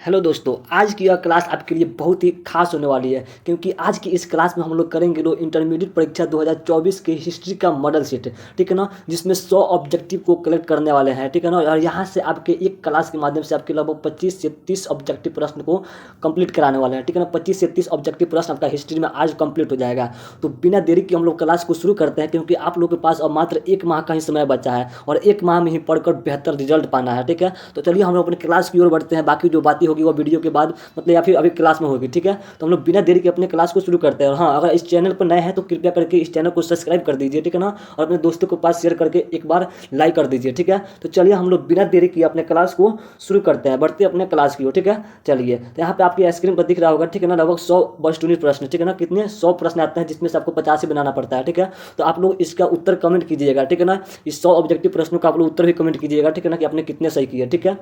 Hello दोस्तों, आज की यह क्लास आपके लिए बहुत ही खास होने वाली है क्योंकि आज की इस क्लास में हम लोग करेंगे इंटरमीडिएट परीक्षा 2024 के हिस्ट्री का मॉडल सेट। ठीक है ना, जिसमें 100 ऑब्जेक्टिव को कलेक्ट करने वाले हैं। ठीक है ना, और यहाँ से आपके एक क्लास के माध्यम से आपके लगभग 25 से 30 ऑब्जेक्टिव प्रश्न को कंप्लीट कराने वाले हैं। ठीक है ना, 25 से 30 ऑब्जेक्टिव प्रश्न आपका हिस्ट्री में आज कंप्लीट हो जाएगा। तो बिना देरी के हम लोग क्लास को शुरू करते हैं क्योंकि आप लोग के पास अब मात्र एक माह का ही समय बचा है और एक माह में ही पढ़कर बेहतर रिजल्ट पाना है। ठीक है, तो चलिए हम लोग अपने क्लास की ओर बढ़ते हैं। बाकी जो बातें होगी वो वीडियो के बाद मतलब या फिर अभी क्लास में होगी। ठीक है, तो हम लोग बिना देरी के अपने क्लास को शुरू करते हैं। और हाँ, अगर इस चैनल पर नए हैं तो कृपया करके इस चैनल को सब्सक्राइब कर दीजिए। ठीक है ना, और अपने दोस्तों के पास शेयर करके एक बार लाइक कर दीजिए। ठीक है, तो चलिए हम लोग बिना देरी किए अपने क्लास को शुरू करते हैं, बढ़ते अपने क्लास की ओर। ठीक है, चलिए, तो यहाँ पे आपकी स्क्रीन पर दिख रहा होगा। ठीक है ना, लगभग 100 बस प्रश्न। ठीक है ना, कितने 100 प्रश्न आते हैं जिसमें से आपको 50 ही बनाना पड़ता है। ठीक है, तो आप लोग इसका उत्तर कमेंट कीजिएगा। ठीक है ना, इस 100 ऑब्जेक्टिव प्रश्नों का आप लोग उत्तर भी कमेंट कीजिएगा। ठीक है ना, कि आपने कितने सही किए। ठीक है,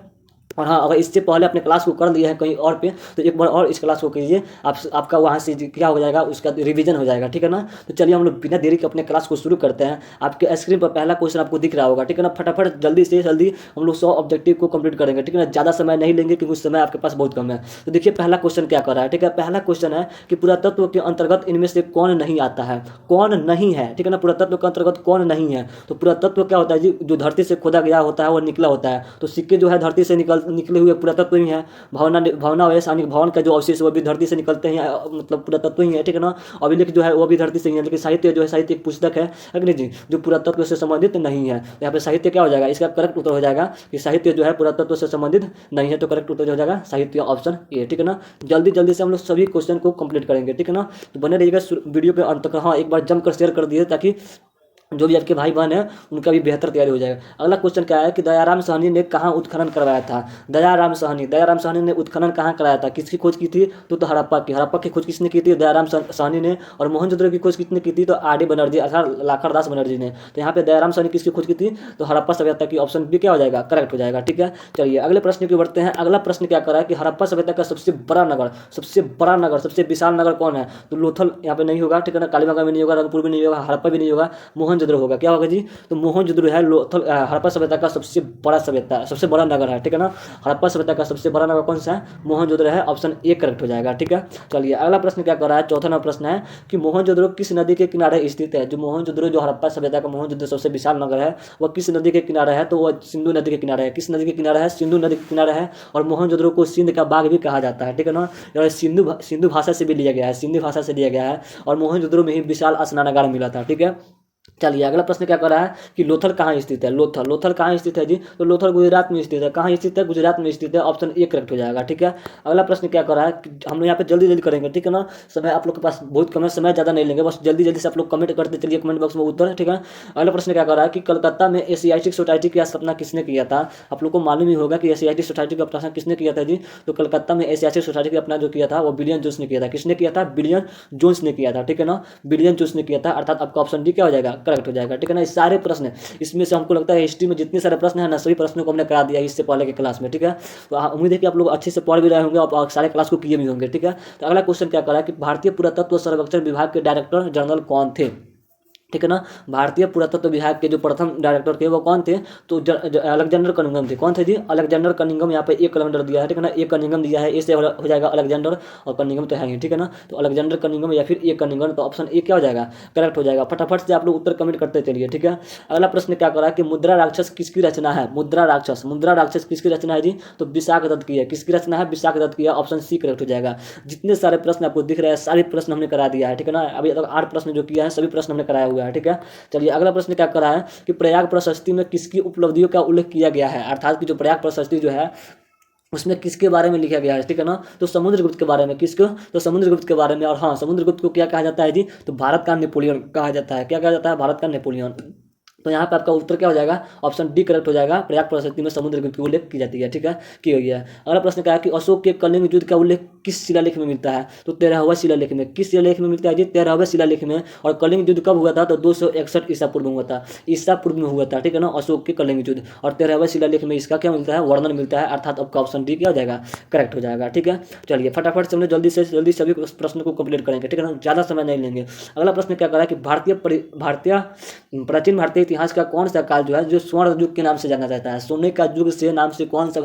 और हाँ, अगर इससे पहले अपने क्लास को कर लिया है कहीं और पे तो एक बार और इस क्लास को कीजिए। आपका वहाँ से क्या हो जाएगा, उसका रिवीजन हो जाएगा। ठीक है ना, तो चलिए हम लोग बिना देरी के अपने क्लास को शुरू करते हैं। आपके स्क्रीन पर पहला क्वेश्चन आपको दिख रहा होगा। ठीक है ना, फटाफट जल्दी से जल्दी हम लोग 100 ऑब्जेक्टिव को कंप्लीट करेंगे। ठीक है ना, ज़्यादा समय नहीं लेंगे क्योंकि उस समय आपके पास बहुत कम है। तो देखिए पहला क्वेश्चन क्या कर रहा है। ठीक है, पहला क्वेश्चन है कि पुरातत्व के अंतर्गत इनमें से कौन नहीं आता है, कौन नहीं है। ठीक है ना, पुरातत्व के अंतर्गत कौन नहीं है। तो पुरातत्व क्या होता है जी, जो धरती से खोदा गया होता है वो निकला होता है। तो सिक्के जो है धरती से निकले हुए पुरातत्व ही है। भावना वैसे भवन का जो अवशेष वो भी धरती से निकलते हैं, मतलब पुरातत्व ही है। ठीक है ना, अभिलेख जो है वो भी धरती से ही है। लेकिन साहित्य जो है, साहित्य एक पुस्तक है अग्नि जी, जो पुरातत्व से संबंधित नहीं है। तो यहाँ पे साहित्य क्या हो जाएगा, इसका करेक्ट उत्तर हो जाएगा कि साहित्य जो है पुरातत्व से संबंधित नहीं है। तो करेक्ट उत्तर हो जाएगा साहित्य, ऑप्शन ए। ठीक है ना, जल्दी जल्दी से हम लोग सभी क्वेश्चन को कंप्लीट करेंगे। ठीक है ना, तो बने रहिएगा वीडियो के अंत तक। हाँ, एक बार जमकर शेयर कर दिए ताकि जो भी आपके भाई बहन है उनका भी बेहतर तैयारी हो जाएगा। अगला क्वेश्चन क्या है कि दयाराम साहनी ने कहाँ उत्खनन करवाया था। दयाराम साहनी ने उत्खनन कहाँ कराया था, किसकी खोज की थी तो हड़प्पा की खोज किसने की थी, दयाराम साहनी ने। और मोहनजोदड़ो की खोज किसने की थी, तो आर डी बनर्जी अर्थात लाखरदास बनर्जी ने। तो यहाँ पे दयाराम साहनी किसकी खोज की थी, तो हड़प्पा सभ्यता की। ऑप्शन बी क्या हो जाएगा, करेक्ट हो जाएगा। ठीक है, चलिए अगले प्रश्न की बढ़ते हैं। अगला प्रश्न क्या करा है कि हड़प्पा सभ्यता का सबसे बड़ा नगर सबसे विशाल नगर कौन है। तो लोथल यहाँ पे नहीं होगा। ठीक है ना, कालीबंगा भी नहीं होगा, रंगपुर भी नहीं होगा, हड़प्पा भी नहीं होगा, मोहनजोदड़ो होगा। क्या होगा जी, तो मोहनजोदड़ो है लोथल हड़प्पा सभ्यता का सबसे बड़ा नगर है। ठीक है ना, हड़प्पा सभ्यता का सबसे बड़ा नगर कौन सा है, मोहनजोदड़ो है। ऑप्शन ए करेक्ट हो जाएगा। ठीक है, चलिए अगला प्रश्न क्या कर रहा है, चौथा नंबर प्रश्न है कि मोहनजोदड़ो किस नदी के किनारे स्थित है। जो मोहनजोदड़ो, जो हड़प्पा सभ्यता का मोहनजोदड़ो सबसे विशाल नगर है, वह किस नदी के किनारे है, तो वह सिंधु नदी के किनारे है। किस नदी के किनारे है, सिंधु नदी के किनारे है। और मोहनजोदड़ो को सिंध का बाग भी कहा जाता है। ठीक है ना, और सिंधु भाषा से भी लिया गया है, सिंधी भाषा से लिया गया है। और मोहनजोदड़ो में ही विशाल स्नानागार मिला था। ठीक है, चलिए अगला प्रश्न क्या कर रहा है कि लोथल कहाँ स्थित है। लोथल कहाँ स्थित है जी, तो लोथल गुजरात में स्थित है। कहाँ स्थित है, गुजरात में स्थित है। ऑप्शन ए करेक्ट हो जाएगा। ठीक है, अगला प्रश्न क्या कर रहा है कि हम लोग यहाँ पे जल्दी जल्दी करेंगे। ठीक है ना, समय आप लोग के पास बहुत कम है, समय ज़्यादा नहीं लेंगे, बस जल्दी जल्दी से आप लोग कमेंट करते चलिए कमेंट बॉक्स में उत्तर। ठीक है, अगला प्रश्न क्या कर रहा है कि कलकत्ता में एशियाटिक सोसाइटी की स्थापना किसने किया था। आप लोग को मालूम ही होगा कि एशियाटिक सोसाइटी की स्थापना किसने किया था जी, तो कलकत्ता में एशियाटिक सोसाइटी की अपना जो किया था वो विलियम जोन्स ने किया था। किसने किया था, विलियम जोन्स ने किया था। ठीक है ना, विलियम जोन्स ने किया था, अर्थात आपका ऑप्शन डी क्या हो जाएगा, करेक्ट हो जाएगा। ठीक है ना, सारे प्रश्न इसमें से हमको लगता है हिस्ट्री में जितने सारे प्रश्न हैं ना, सभी प्रश्नों को हमने करा दिया इससे पहले के क्लास में। ठीक है, तो उम्मीद है कि आप लोग अच्छे से पढ़ भी रहे होंगे और सारे क्लास को किए भी होंगे। ठीक है, तो अगला क्वेश्चन क्या करा है कि भारतीय पुरातत्व सर्वेक्षण विभाग के डायरेक्टर जनरल कौन थे। ठीक है ना, भारतीय पुरातत्व विभाग के जो प्रथम डायरेक्टर थे वो कौन थे, तो अलेक्जेंडर कनिंघम थे। कौन थे जी, अलेक्जेंडर कनिंघम। यहाँ पे एक कैलेंडर दिया है। ठीक है ना, एक कनिंघम दिया है, इससे हो जाएगा अलेक्जेंडर, और कनिंघम तो है ही। ठीक है ना, तो अलेक्जेंडर कनिंघम या फिर एक कनिंघम, तो ऑप्शन ए क्या हो जाएगा, करेक्ट हो जाएगा। फटाफट से आप लोग उत्तर कमेंट करते चलिए। ठीक है, अगला प्रश्न क्या कर रहा है कि मुद्रा राक्षस किसकी रचना है। मुद्रा राक्षस किसकी रचना है जी, तो विशाख दत्त की है। किसकी रचना है, विशाख दत्त की है। ऑप्शन सी करेक्ट हो जाएगा। जितने सारे प्रश्न आपको दिख रहे हैं सारे प्रश्न हमने करा दिया है। ठीक है ना, अभी तक 8 प्रश्न जो किया है सभी प्रश्न हमने कराया हुआ है। ठीक है, चलिए अगला प्रश्न क्या कर रहा है कि प्रयाग प्रशस्ति में किसकी उपलब्धियों का उल्लेख किया गया है, अर्थात कि जो प्रयाग प्रशस्ति जो है उसमें किसके बारे में लिखा गया है। ठीक है ना, तो समुद्रगुप्त के बारे में। किसको, तो समुद्रगुप्त के बारे में। और हाँ, समुद्रगुप्त को क्या कहा जाता है जी, तो भारत का नेपोलियन कहा जाता है। क्या कहा जाता है, भारत का नेपोलियन। तो यहाँ पे आपका उत्तर क्या हो जाएगा, ऑप्शन डी करेक्ट हो जाएगा। प्रयाग प्रशस्ति में समुद्रगुप्त की उल्लेख की जाती है। ठीक है, की हुई है। अगला प्रश्न क्या है कि अशोक के कलिंग युद्ध का उल्लेख किस शिलालेख में मिलता है, तो 13वें शिलालेख में। किस शिलालेख में मिलता है जी, 13वें शिलालेख में। और कलिंग युद्ध कब हुआ था, तो 261 ईसा पूर्व में हुआ था। ईसा पूर्व में हुआ था। ठीक है ना, अशोक के कलिंग युद्ध। और 13वें शिलालेख में इसका क्या मिलता है, वर्णन मिलता है, अर्थात आपका ऑप्शन डी क्या हो जाएगा, करेक्ट हो जाएगा। ठीक है, चलिए फटाफट से हमने जल्दी से जल्दी सभी प्रश्न को कंप्लीट करेंगे। ठीक है ना, ज़्यादा समय नहीं लेंगे। अगला प्रश्न क्या कर रहा है कि प्राचीन भारतीय इतिहास का कौन सा काल जो है जो स्वर्ण युग के नाम से जाना जाता है। सोने का युग से नाम से कौन सा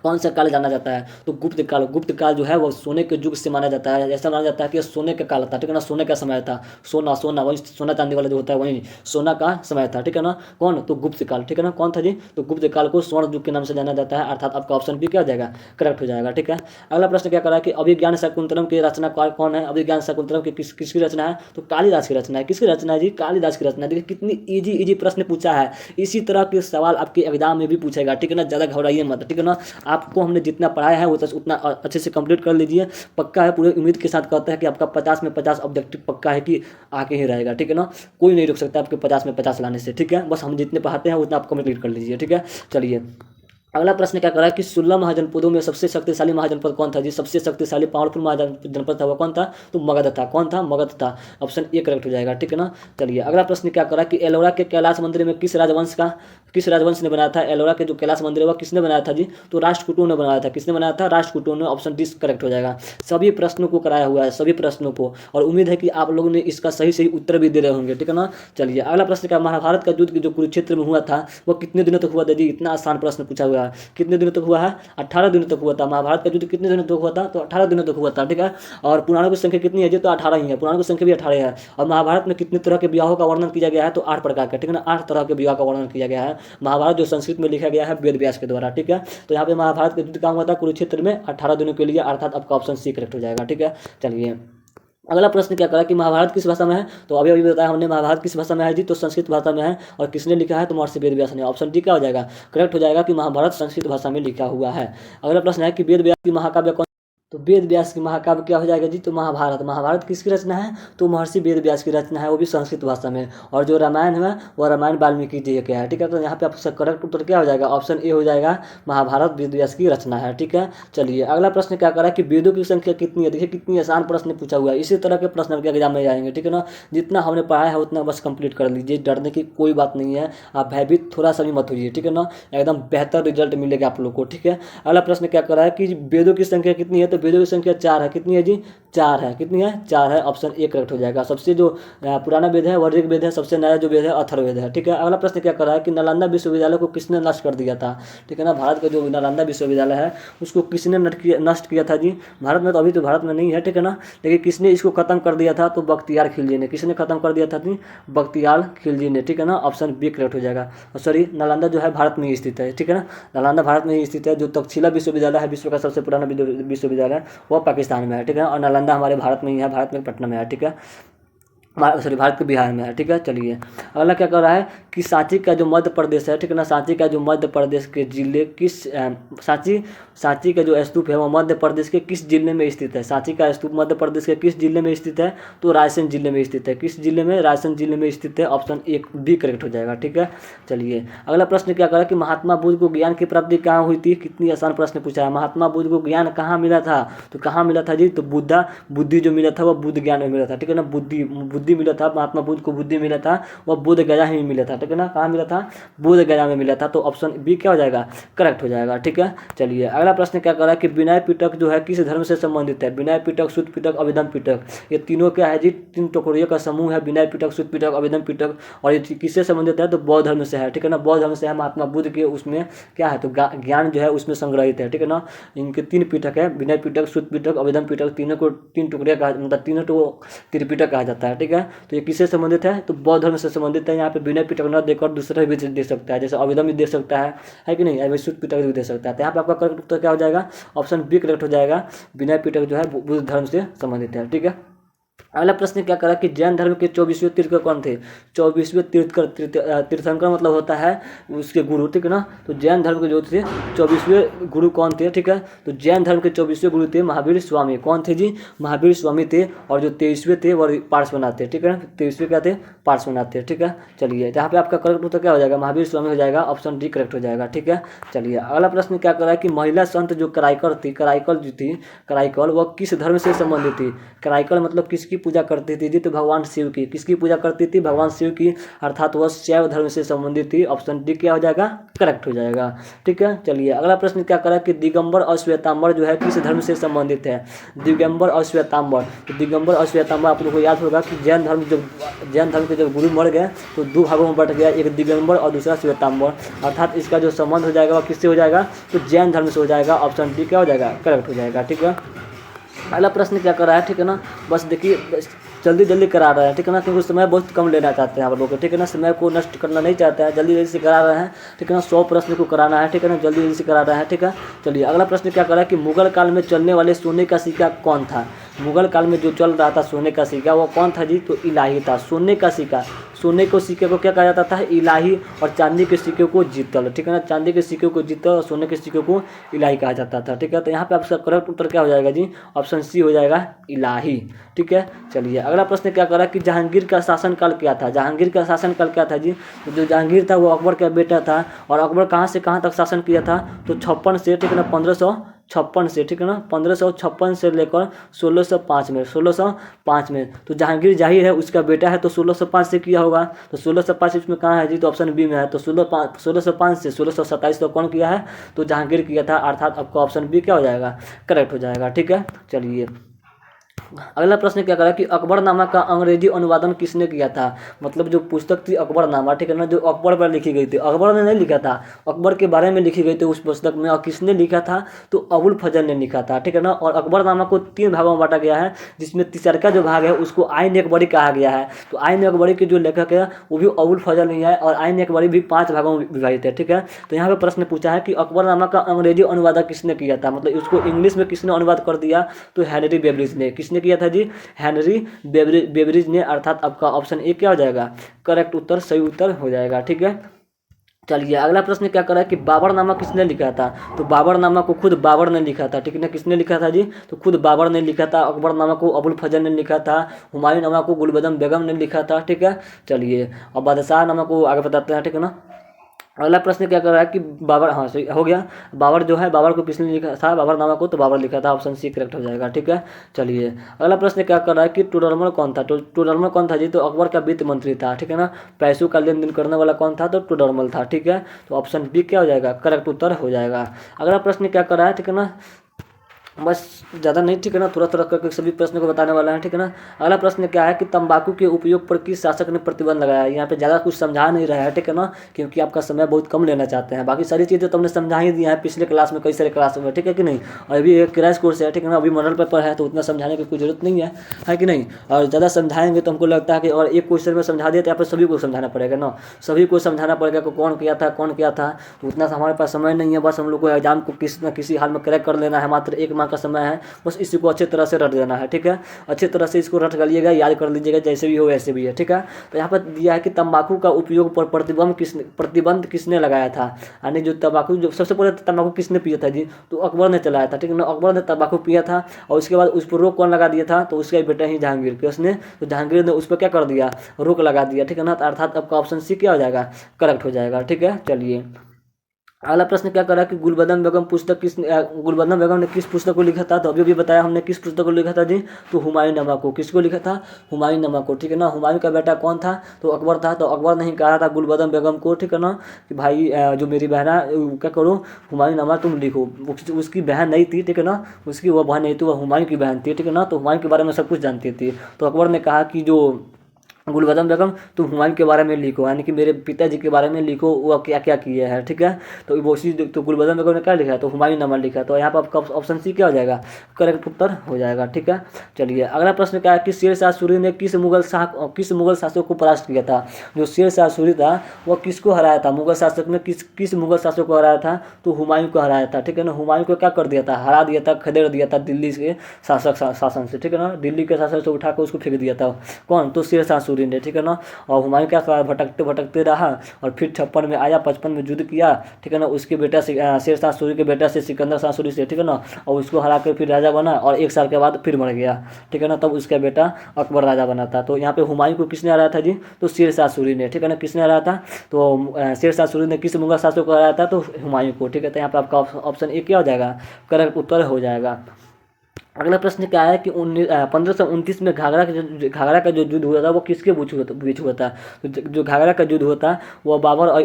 कौन सा काल जाना जाता है? तो गुप्त काल। गुप्त काल जो है वो सोने के युग से माना जाता है। ऐसा माना जाता है कि सोने का काल था, ठीक है ना, सोने का समय था। सोना सोना वही सोना चांदी वाला जो होता है वही सोना का समय था, ठीक है ना। कौन? तो गुप्त काल, ठीक है ना। कौन था जी? तो गुप्त काल को स्वर्ण युग के नाम से जाना जाता है, अर्थात आपका ऑप्शन बी क्या हो जाएगा? करेक्ट हो जाएगा, ठीक है। अगला प्रश्न क्या कर रहा है कि अभिज्ञान शाकुंतलम की रचनाकार कौन है? अभिज्ञान शाकुंतलम की किसकी रचना है? तो कालिदास की रचना है। किसकी रचना है जी? कालिदास की रचना है। देखिए कितनी इजी इजी प्रश्न पूछा है। इसी तरह के सवाल आपके एग्जाम में भी पूछेगा, ठीक है ना। ज़्यादा घबराइए मत, ठीक है ना। आपको हमने जितना पढ़ाया है वो उतना अच्छे से कंप्लीट कर लीजिए। पक्का है, पूरे उम्मीद के साथ कहता है कि आपका 50 में 50 ऑब्जेक्टिव पक्का है कि आके ही रहेगा, ठीक है ना। कोई नहीं रोक सकता आपके 50 में 50 लाने से, ठीक है। बस हम जितने पढ़ाते हैं उतना आप कंप्लीट कर लीजिए, ठीक है। चलिए अगला प्रश्न क्या कर रहा है कि 16 महाजनपदों में सबसे शक्तिशाली महाजनपद कौन था जी? सबसे शक्तिशाली पावरफुल महाजनपद था वो कौन था? तो मगध था। कौन था? मगध था। ऑप्शन ए करेक्ट हो जाएगा, ठीक है ना। चलिए अगला प्रश्न क्या कर रहा है कि एलोरा के कैलाश मंदिर में किस राजवंश ने बनाया था? एलोरा के जो कैलाश मंदिर है वह किसने बनाया था जी? तो राष्ट्रकूटों ने बनाया था। किसने बनाया था? राष्ट्रकूटों ने। ऑप्शन डी करेक्ट हो जाएगा। सभी प्रश्नों को कराया हुआ है, सभी प्रश्नों को, और उम्मीद है कि आप लोगों ने इसका सही सही उत्तर भी दे रहे होंगे, ठीक है ना। चलिए अगला प्रश्न क्या, महाभारत का युद्ध जो कुरुक्षेत्र में हुआ था वो कितने दिनों तक हुआ था जी? इतना आसान प्रश्न पूछा हुआ है। कितने दिनों तक हुआ है? 18 दिनों तक हुआ था। महाभारत का युद्ध कितने दिनों तक हुआ था? तो 18 दिनों तक हुआ था, ठीक है। और पुराणों की संख्या कितनी है जी? तो 18 ही है। पुराणों की संख्या भी 18 है। और महाभारत में कितने तरह के विवाहों का वर्णन किया गया है? तो 8 प्रकार का, ठीक है ना। 8 तरह के विवाह का वर्णन किया गया है। महाभारत जो संस्कृत में लिखा गया है वेद व्यास के द्वारा, ठीक है। तो यहाँ पे महाभारत का युद्ध कहाँ हुआ था? कुरुक्षेत्र में 18 दिनों के लिए, अर्थात आपका ऑप्शन सी करेक्ट हो जाएगा, ठीक है। चलिए अगला प्रश्न क्या करा कि महाभारत किस भाषा में है? तो अभी अभी बताया हमने महाभारत किस भाषा में है जी? तो संस्कृत भाषा में है। और किसने लिखा है? तो महर्षि वेद व्यास ने। ऑप्शन डी क्या हो जाएगा? करेक्ट हो जाएगा कि महाभारत संस्कृत भाषा में लिखा हुआ है। अगला प्रश्न है कि वेद व्यास की महाकाव्य कौन? तो वेद व्यास की महाकाव्य क्या हो जाएगा जी? तो महाभारत। महाभारत किसकी रचना है? तो महर्षि वेद व्यास की रचना है, वो भी संस्कृत भाषा में। और जो रामायण है वह रामायण वाल्मीकि जी का है, ठीक है। तो यहाँ पे आपका करेक्ट उत्तर क्या हो जाएगा? ऑप्शन ए हो जाएगा, महाभारत वेद व्यास की रचना है, ठीक है। चलिए अगला प्रश्न क्या करा कि वेदों की संख्या कितनी है? देखिए कितनी आसान प्रश्न पूछा हुआ है। इसी तरह के प्रश्न आपके एग्जाम में आएंगे, ठीक है ना। जितना हमने पढ़ा है उतना बस कंप्लीट कर लीजिए, डरने की कोई बात नहीं है। आप भयभीत थोड़ा सा भी मत होइए, ठीक है ना। एकदम बेहतर रिजल्ट मिलेगा आप लोग को, ठीक है। अगला प्रश्न क्या करा है कि वेदों की संख्या कितनी है? तो वेदों की संख्या 4 है। कितनी है जी? 4 है। कितनी है? 4 है। ऑप्शन ए करेक्ट हो जाएगा। सबसे जो पुराना वेद है वह ऋग्वेद है, सबसे नया जो वेद है अथर्ववेद है, ठीक है। अगला प्रश्न क्या कर रहा है कि नालंदा विश्वविद्यालय को किसने नष्ट कर दिया था? ठीक है ना। भारत का जो नालंदा विश्वविद्यालय है उसको किसने नष्ट किया था जी? भारत में तो अभी तो भारत में नहीं है, ठीक है ना। लेकिन किसने इसको खत्म कर दिया था? तो बख्तियार खिलजी ने। किसने खत्म कर दिया था जी? बख्तियार खिलजी ने, ठीक है ना। ऑप्शन बी करेक्ट हो जाएगा। सॉरी, नालंदा जो है भारत में ही स्थित है, ठीक है ना। नालंदा भारत में ही स्थित है। जो तक्षशिला विश्वविद्यालय है विश्व का सबसे पुराना विश्वविद्यालय वह पाकिस्तान में है, ठीक है। और नालंदा हमारे भारत में ही है, भारत में पटना में है, ठीक है। सॉरी, भारत के बिहार में है, ठीक है। चलिए अगला क्या कर रहा है कि सांची का जो मध्य प्रदेश है, ठीक है ना, सांची का जो मध्य प्रदेश के जिले सांची का जो स्तूप है वो मध्य प्रदेश के किस जिले में स्थित है? सांची का स्तूप मध्य प्रदेश के किस जिले में स्थित है? तो रायसेन जिले में स्थित है। किस जिले में? रायसेन जिले में स्थित है। ऑप्शन ए बी करेक्ट हो जाएगा, ठीक है। चलिए अगला प्रश्न क्या करा कि महात्मा बुद्ध को ज्ञान की प्राप्ति कहाँ हुई थी? कितनी आसान प्रश्न पूछा है। महात्मा बुद्ध को ज्ञान कहाँ मिला था? तो कहाँ मिला था जी? तो बुद्धि जो मिला था वह बुद्ध ज्ञान में मिला था, ठीक है ना। बुद्धि मिला था, महात्मा बुद्ध को बुद्धि मिला था वह बोध गया ही मिला था, ठीक है ना। कहाँ मिला था? बोध गया में मिला था। तो ऑप्शन बी क्या हो जाएगा? करेक्ट हो जाएगा, ठीक है। चलिए अगला प्रश्न क्या कर रहा है कि विनय पिटक जो है किस धर्म से संबंधित है? विनय पिटक, शुद्ध पिटक, अभिधम पिटक, ये तीनों क्या है जी? 3 टुकड़ियों का समूह है। विनय पिटक, शुद्ध पिटक, अभिधम पिटक। और ये किससे संबंधित है? तो बौद्ध धर्म से है, ठीक है ना। बौद्ध धर्म से है। महात्मा बुद्ध के उसमें क्या है? तो ज्ञान जो है उसमें संग्रहित है, ठीक है ना। इनके 3 पिटक है, विनय पिटक, शुद्ध पिटक, अभिधम पिटक। तीनों को 3 टुकड़े कहा, मतलब तीनों को त्रिपिटक कहा जाता है, ठीक है। तो ये किससे संबंधित है? तो बौद्ध धर्म से संबंधित है। यहाँ पे विनय पिटक न देकर दूसरा भी दे सकता है, जैसे अभिधम भी दे सकता है कि नहीं, ऐसे शुद्ध पिटक भी दे सकता है। तो यहाँ पे आपका करेक्ट उत्तर क्या हो जाएगा? ऑप्शन बी करेक्ट हो जाएगा। विनय पिटक जो है बुद्ध धर्म से संबंधित है, ठीक है। अगला प्रश्न क्या करा कि जैन धर्म के 24वें तीर्थंकर कौन थे? 24वें तीर्थंकर मतलब होता है उसके गुरु, ठीक है ना। तो जैन धर्म के जो थे 24वें गुरु कौन थे? ठीक है, तो जैन धर्म के 24वें गुरु थे महावीर स्वामी। कौन थे जी? महावीर स्वामी थे। और जो 23वें थे वो पार्श्वनाथ थे, ठीक है ना। 23वें क्या थे? पार्श्वनाथ थे, ठीक है। चलिए यहाँ पे आपका करेक्ट उत्तर क्या हो जाएगा? महावीर स्वामी हो जाएगा। ऑप्शन डी करेक्ट हो जाएगा, ठीक है। चलिए अगला प्रश्न क्या करा कि महिला संत जो कराइकल थी, कराइकल जो थी, कराइकल वह किस धर्म से संबंधित थी? कराइकल मतलब किसकी पूजा करती थी जी? तो भगवान शिव की। किसकी पूजा करती थी? भगवान शिव की, अर्थात वह शैव धर्म से संबंधित थी। ऑप्शन डी क्या हो जाएगा? करेक्ट हो जाएगा। ठीक है, चलिए अगला प्रश्न क्या करा कि दिगंबर और श्वेतांबर जो है किस धर्म से संबंधित है? दिगंबर और श्वेतांबर, तो दिगंबर और श्वेतांबर आप लोग को याद होगा कि जैन धर्म के जब गुरु मर गए तो दो भागों में बट गया, एक दिगंबर और दूसरा श्वेतांबर, अर्थात इसका जो संबंध हो जाएगा वह किससे हो जाएगा? तो जैन धर्म से हो जाएगा। ऑप्शन डी क्या हो जाएगा? करेक्ट हो जाएगा। ठीक है, अगला प्रश्न क्या कर रहा है? ठीक है ना, बस देखिए जल्दी जल्दी करा रहा है। ठीक है ना, क्योंकि समय बहुत कम लेना चाहते हैं आप लोग। ठीक है ना, समय को नष्ट करना नहीं चाहते हैं, जल्दी जल्दी से करा रहे हैं। ठीक है ना, 100 प्रश्न को कराना है। ठीक है ना, जल्दी जल्दी से करा रहा है। ठीक है, चलिए अगला प्रश्न क्या कर रहा है कि मुगल काल में चलने वाले सोने का सिक्का कौन था? मुगल काल में जो चल रहा था सोने का सिक्का वो कौन था जी? तो इलाही था। सोने का सिक्का, सोने को सिक्के को क्या कहा जाता था? इलाही। और चांदी के सिक्के को जीतल। ठीक है ना, चांदी के सिक्के को जीतल और सोने के सिक्के को इलाही कहा जाता था। ठीक है, तो यहाँ पे आपका करेक्ट उत्तर क्या हो जाएगा जी? ऑप्शन सी हो जाएगा, इलाही। ठीक है, चलिए अगला प्रश्न क्या कर रहा है कि जहांगीर का शासनकाल क्या था? जहांगीर का शासनकाल क्या था जी? तो जो जहांगीर था वो अकबर का बेटा था। और अकबर कहाँ से कहाँ तक शासन किया था? तो 56 से, ठीक है ना, 1556 से, ठीक है ना, 1556 से लेकर 1605 में, 1605 में। तो जहांगीर जाहिर है उसका बेटा है, तो 1605 से किया होगा। तो 1605 इसमें कहाँ है जी? तो ऑप्शन बी में है। तो 1605 से 1627 तक कौन किया है? तो जहांगीर किया था, अर्थात आपका ऑप्शन बी क्या हो जाएगा? करेक्ट हो जाएगा। ठीक है, चलिए अगला प्रश्न क्या करा कि अकबरनामा का अंग्रेजी अनुवादन किसने किया था? मतलब जो पुस्तक थी अकबरनामा, ठीक है ना, जो अकबर पर लिखी गई थी, अकबर ने नहीं लिखा था, अकबर के बारे में लिखी गई थी उस पुस्तक में। और किसने लिखा था? तो अबुल फजल ने लिखा था। ठीक है ना, और अकबरनामा को 3 भागों में बांटा गया है, जिसमें तीसरा जो भाग है उसको आइन अकबरी कहा गया है। तो आइन अकबरी के जो लेखक है वो भी अबुल फजल ही है, और आइन अकबरी भी 5 भागों में विभाजित है। ठीक है, तो यहाँ पे प्रश्न पूछा है कि अकबरनामा का अंग्रेजी अनुवादक किसने किया था? मतलब उसको इंग्लिश में किसने अनुवाद कर दिया? तो हेनरी बेबरिज ने। किसने किया था जी? हेनरी बेबरिज ने, अर्थात आपका ऑप्शन ए क्या हो जाएगा? करेक्ट उत्तर, सही उत्तर हो जाएगा। ठीक है, चलिए अगला प्रश्न क्या कर रहा है कि बाबरनामा किसने लिखा था? तो बाबरनामा को खुद बाबर ने लिखा था। ठीक है ना, किसने लिखा था जी? तो खुद बाबर ने लिखा था। अकबरनामा को अबुल फजल ने लिखा था। हुमायूं को गुलबदन बेगम ने लिखा था। ठीक है, चलिए अब बादशाह नामा को आगे बताते हैं। ठीक है ना, अगला प्रश्न क्या कर रहा है कि बाबर, हाँ सही हो गया, बाबर जो है, बाबर को किसने लिखा था? बाबरनामा को तो बाबर लिखा था। ऑप्शन सी करेक्ट हो जाएगा। ठीक है, चलिए अगला प्रश्न क्या कर रहा है कि टोडरमल कौन था? तो टोडरमल कौन था जी? तो अकबर का वित्त मंत्री था। ठीक है ना, पैसों का लेन देन करने वाला कौन था? तो टोडरमल था। ठीक है, तो ऑप्शन बी क्या हो जाएगा? करेक्ट उत्तर हो जाएगा। अगला प्रश्न क्या कर रहा है? ठीक है ना, बस ज़्यादा नहीं, ठीक है ना, थोड़ा थोड़ा करके सभी प्रश्नों को बताने वाला है। ठीक है ना, अगला प्रश्न क्या है कि तंबाकू के उपयोग पर किस शासक ने प्रतिबंध लगाया? यहाँ पे ज़्यादा कुछ समझा नहीं रहा है। ठीक है ना, क्योंकि आपका समय बहुत कम लेना चाहते हैं। बाकी सारी चीज़ें तो हमने समझा ही दिया है पिछले क्लास में, कई सारे क्लास में। ठीक है कि नहीं, और अभी एक क्रैश कोर्स है। ठीक है ना, अभी मॉडल पेपर है, तो उतना समझाने की कोई जरूरत नहीं है कि नहीं? और ज़्यादा समझाएंगे तो हमको लगता है कि और एक क्वेश्चन में समझा दिया तो यहाँ पर सभी को समझाना पड़ेगा ना, सभी को समझाना पड़ेगा कि कौन किया था, कौन किया था। तो उतना हमारे पास समय नहीं है। बस हम लोग को एग्जाम को किसी न किसी हाल में क्रैक कर लेना है। मात्र 1 माह का समय है, बस इसी को अच्छे तरह से रट देना है। ठीक है, अच्छे तरह से इसको रट कर लीजिएगा, याद कर लीजिएगा, जैसे भी हो वैसे भी है। ठीक है, तो यहाँ पर दिया है कि तंबाकू का उपयोग पर प्रतिबंध किसने लगाया था? यानी जो तंबाकू, जो सबसे पहले तंबाकू किसने पिया था जी? तो अकबर ने चलाया था। ठीक है ना, अकबर ने तंबाकू पिया था, और उसके बाद उस पर रोक कौन लगा दिया था? तो उसका बेटा ही जहांगीर के, उसने, तो जहांगीर ने उस पर क्या कर दिया? रोक लगा दिया। ठीक है ना, अर्थात आपका ऑप्शन सी क्या हो जाएगा? करेक्ट हो जाएगा। ठीक है, चलिए अगला प्रश्न क्या करा कि गुलबदन बेगम पुस्तक गुलबदन बेगम ने किस पुस्तक को लिखा था? तो अभी बताया हमने किस पुस्तक को लिखा था जी? तो हुमायूं नामा को। किसको लिखा था? हुमायूं नामा को। ठीक है ना, हुमायूं का बेटा कौन था? तो अकबर था। तो अकबर ने ही कहा था गुलबदन बेगम को, ठीक है ना, कि भाई जो मेरी बहन है, क्या करो, हुमायूं नामा तुम लिखो। उसकी बहन नहीं थी, ठीक है ना, उसकी वो बहन नहीं थी, वह हुमायूं की बहन थी। ठीक है ना, तो हुमायूं के बारे में सब कुछ जानती थी। तो अकबर ने कहा कि जो गुलबदन बेगम तुम हुमायूं के बारे में लिखो, यानी कि मेरे पिताजी के बारे में लिखो, वो क्या क्या किए हैं। ठीक है, तो वो उसी, तो गुलबदन बेगम ने क्या लिखा है? तो हुमायूं नामा लिखा। तो यहाँ पर आपका ऑप्शन सी क्या हो जाएगा? करेक्ट उत्तर हो जाएगा। ठीक है, चलिए अगला प्रश्न क्या है कि शेर शाह सूरी ने किस मुगल शासक को परास्त किया था? जो शेर शाह सूरी था वह किसको हराया था? मुगल शासक ने किस मुगल शासक को हराया था? तो हुमायूं को हराया था। ठीक है ना, हुमायूं को क्या कर दिया था? हरा दिया था, खदेड़ दिया था दिल्ली के शासन से। ठीक है ना, दिल्ली के शासन से उठाकर उसको फेंक दिया था। कौन? तो शेर शाह सूरी ने। ठीक है ना, और हुमायूं क्या कहा? भटकते भटकते रहा, और फिर 56 में आया, 55 में युद्ध किया। ठीक है ना, उसके बेटा से, शेर शाह सूरी के बेटा से, सिकंदर शाह सूरी से, ठीक है ना, और उसको हरा कर फिर राजा बना, और 1 साल के बाद फिर मर गया। ठीक है ना, तब उसका बेटा अकबर राजा बना था। तो यहाँ पे हुमायूं को किसने हराया था जी? तो शेर शाह सूरी ने। ठीक है ना, किसने हराया था? तो शेर शाह सूरी ने किस मुगल शासक को हराया था? तो हुमायूं को। ठीक है, तो यहाँ पे आपका ऑप्शन ए क्या हो जाएगा? करेक्ट उत्तर हो जाएगा। अगला प्रश्न क्या है कि 1529 में घाघरा का जो युद्ध हुआ था वो किसके बीच हुआ था। तो जो घाघरा का युद्ध हुआ था वो बाबर और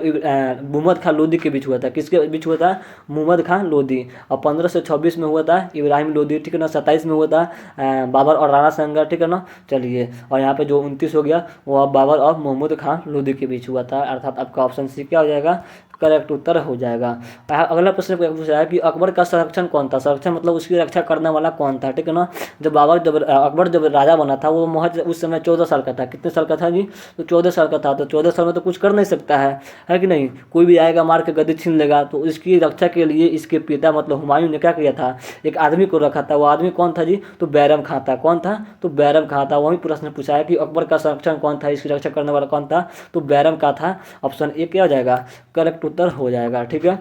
मुहम्मद खान लोधी के बीच हुआ था। किसके बीच हुआ था? मुहम्मद खान लोधी। और 1526 में हुआ था इब्राहिम लोधी, ठीक है ना। 27 में हुआ था बाबर और राणा संगा, ठीक है ना। चलिए, और यहाँ पे जो 29 हो गया वो बाबर और मुहम्मद खान लोधी के बीच हुआ था, अर्थात आपका ऑप्शन सी क्या हो जाएगा? करेक्ट उत्तर हो जाएगा। अगला प्रश्न पूछा है कि अकबर का संरक्षण कौन था? संरक्षण मतलब उसकी रक्षा करने वाला कौन था, ठीक है ना। जब अकबर जब राजा बना था वो महज उस समय 14 साल का था। कितने साल का था जी? तो 14 साल का था। तो 14 साल में तो कुछ कर नहीं सकता है कि नहीं। कोई भी आएगा मार के गद्दी छीन लेगा। तो इसकी रक्षा के लिए इसके पिता मतलब हुमायूं ने क्या किया था? एक आदमी को रखा था। वो आदमी कौन था जी? तो बैरम खां था। कौन था? तो बैरम खां था। वही प्रश्न पूछा है कि अकबर का संरक्षण कौन था, इसकी रक्षा करने वाला कौन था? तो बैरम का था। ऑप्शन ए क्या हो जाएगा? करेक्ट उत्तर हो जाएगा, ठीक है।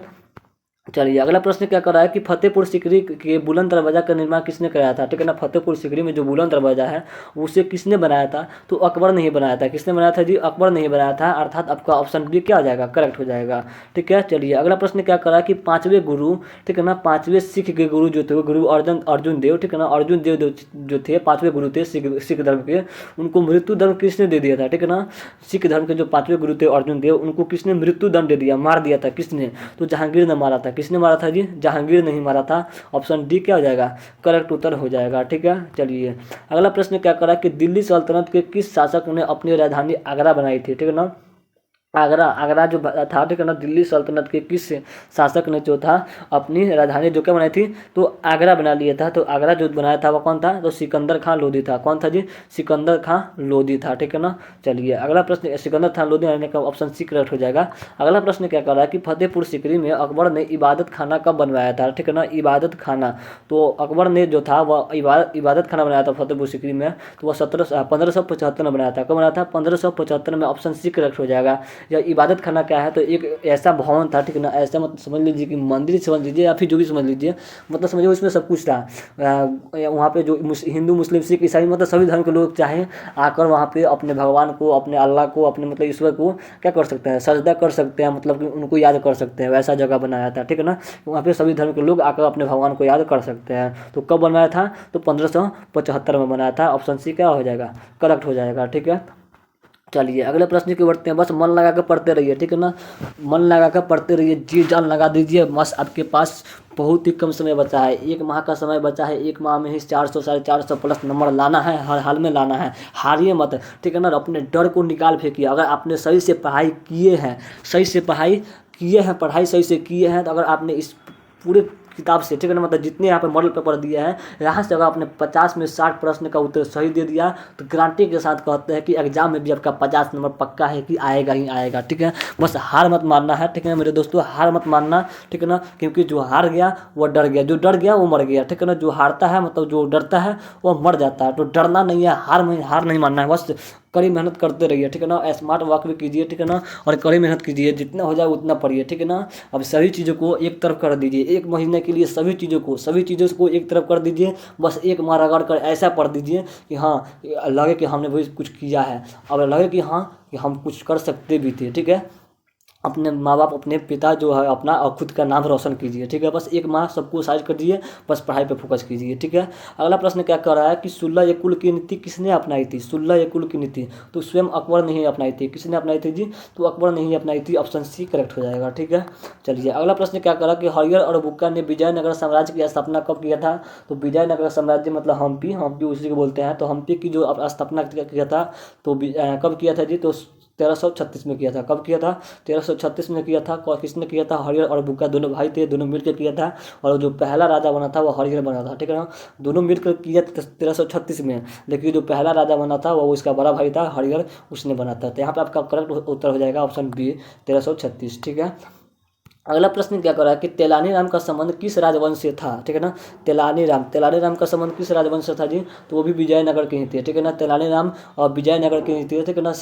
चलिए, अगला प्रश्न क्या कर रहा है कि फतेहपुर सीकरी के बुलंद दरवाजा का निर्माण किसने कराया था, ठीक है ना। फतेहपुर सीकरी में जो बुलंद दरवाजा है उसे किसने बनाया था? तो अकबर ने ही बनाया था। किसने बनाया था जी? अकबर ने ही बनाया था, अर्थात आपका ऑप्शन बी क्या हो जाएगा? करेक्ट हो जाएगा, ठीक है। चलिए, अगला प्रश्न क्या कर रहा है कि पांचवें गुरु, ठीक है ना, पांचवें सिख के गुरु जो थे वो गुरु अर्जुन देव, ठीक है ना। अर्जुन देव जो थे पांचवें गुरु थे सिख धर्म के, उनको मृत्यु दंड किसने दे दिया था, ठीक है ना। सिख धर्म के जो पांचवें गुरु थे अर्जुन देव, उनको किसने मृत्यु दंड दे दिया, मार दिया था? किसने? तो जहांगीर ने मारा था। किसने मारा था जी? जहांगीर नहीं मारा था। ऑप्शन डी क्या हो जाएगा? करेक्ट उत्तर हो जाएगा, ठीक है। चलिए, अगला प्रश्न क्या कर रहा है कि दिल्ली सल्तनत के किस शासक ने अपनी राजधानी आगरा बनाई थी, ठीक है ना। आगरा आगरा जो था, ठीक है ना, दिल्ली सल्तनत के किस शासक ने जो था अपनी राजधानी जो क्या बनाई थी? तो आगरा बना लिया था। तो आगरा जो बनाया था वो कौन था? तो सिकंदर खां लोधी था। कौन था जी? सिकंदर खां लोधी था, ठीक है ना। चलिए, अगला प्रश्न सिकंदर खां लोधी आने का ऑप्शन सी करेक्ट हो जाएगा। अगला प्रश्न क्या कर रहा है कि फतेहपुर सीकरी में अकबर ने इबादत खाना कब बनवाया था, ठीक है ना। इबादत खाना, तो अकबर ने जो था वह इबादत खाना बनाया था फतेहपुर सीकरी में। तो वह 1575 में बनाया था। कब बनाया था? 1575 में। ऑप्शन सी करेक्ट हो जाएगा। या इबादत खाना क्या है? तो एक ऐसा भवन था, ठीक है ना। ऐसा मतलब समझ लीजिए कि मंदिर समझ लीजिए या फिर जो भी समझ लीजिए, मतलब समझिए उसमें सब कुछ था। वहाँ पे जो हिंदू मुस्लिम सिख ईसाई मतलब सभी धर्म के लोग चाहे आकर वहाँ पे अपने भगवान को, अपने अल्लाह को, अपने मतलब ईश्वर को क्या कर सकते हैं? सजदा कर सकते हैं, मतलब कि उनको याद कर सकते हैं। वैसा जगह बनाया था, ठीक है ना। वहाँ पे सभी धर्म के लोग आकर अपने भगवान को याद कर सकते हैं। तो कब बनवाया था? तो 1575 में बनाया था। ऑप्शन सी क्या हो जाएगा? करेक्ट हो जाएगा, ठीक है। चलिए, अगले प्रश्न की बढ़ते हैं। बस मन लगा कर पढ़ते रहिए, ठीक है ना। मन लगा कर पढ़ते रहिए, जी जान लगा दीजिए। बस आपके पास बहुत ही कम समय बचा है, 1 माह का समय बचा है। 1 माह में ही 400 450 प्लस नंबर लाना है, हर हाल में लाना है। हारिए मत, ठीक है ना। अपने डर को निकाल फेंकिए। अगर आपने सही से पढ़ाई किए हैं, पढ़ाई सही से किए हैं, तो अगर आपने इस पूरे किताब से, ठीक है ना, मतलब जितने यहाँ पे मॉडल पेपर दिए हैं यहाँ से अगर आपने 50 में 60 प्रश्न का उत्तर सही दे दिया तो गारंटी के साथ कहते हैं कि एग्जाम में भी आपका 50 नंबर पक्का है कि आएगा ही आएगा, ठीक है। बस हार मत मानना है, ठीक है मेरे दोस्तों, हार मत मानना, ठीक है ना। क्योंकि जो हार गया वो डर गया, जो डर गया वो मर गया, ठीक है ना। जो हारता है मतलब जो डरता है वो मर जाता है। तो डरना नहीं है, हार नहीं मानना है। बस कड़ी मेहनत करते रहिए, ठीक है ना। स्मार्ट वर्क भी कीजिए, ठीक है ना। और कड़ी मेहनत कीजिए, जितना हो जाए उतना पढ़िए, ठीक है ना। अब सभी चीज़ों को एक तरफ कर दीजिए। 1 महीने के लिए सभी चीज़ों को एक तरफ कर दीजिए। बस 1 माह रगड़ कर ऐसा पढ़ दीजिए कि हाँ लगे कि हमने भी कुछ किया है, अब लगे कि हाँ कि हम कुछ कर सकते भी थे, ठीक है। अपने माँ बाप, अपने पिता जो है अपना और खुद का नाम रोशन कीजिए, ठीक है। बस 1 माह सबको साइड कर दीजिए, बस पढ़ाई पे फोकस कीजिए, ठीक है। अगला प्रश्न क्या कर रहा है कि सुलह ए कुल की नीति किसने अपनाई थी? सुलह ए कुल की नीति तो स्वयं अकबर ने ही अपनाई थी। किसने अपनाई थी जी? तो अकबर ने ही अपनाई थी। ऑप्शन सी करेक्ट हो जाएगा, ठीक है। चलिए, अगला प्रश्न क्या कर रहा है कि हरिहर और बुक्का ने विजयनगर साम्राज्य की स्थापना कब किया था? तो विजयनगर साम्राज्य मतलब हम्पी उसी को बोलते हैं। तो हम्पी की जो स्थापना किया था तो कब किया था जी? तो 1336 में किया था। कब किया था? 1336 में किया था। किसने किया था? हरिहर और बुक्का दोनों भाई थे, दोनों मिलकर किया था। और जो पहला राजा बना था वो हरिहर बना था, ठीक है ना। दोनों मिलकर किया 1336 में, लेकिन जो पहला राजा बना था वो उसका बड़ा भाई था हरिहर, उसने बना था। तो यहाँ पे आपका करेक्ट उत्तर हो जाएगा ऑप्शन बी 1336, ठीक है। अगला प्रश्न क्या कर रहा है कि तेलानी राम का संबंध किस राजवंश से था? ठीक है ना। तेलानी राम का संबंध किस राजवंश से था जी? तो वो भी विजयनगर के ही थे, ठीक है ना। तेलानी राम और विजयनगर के ही थे, ठीक है ना।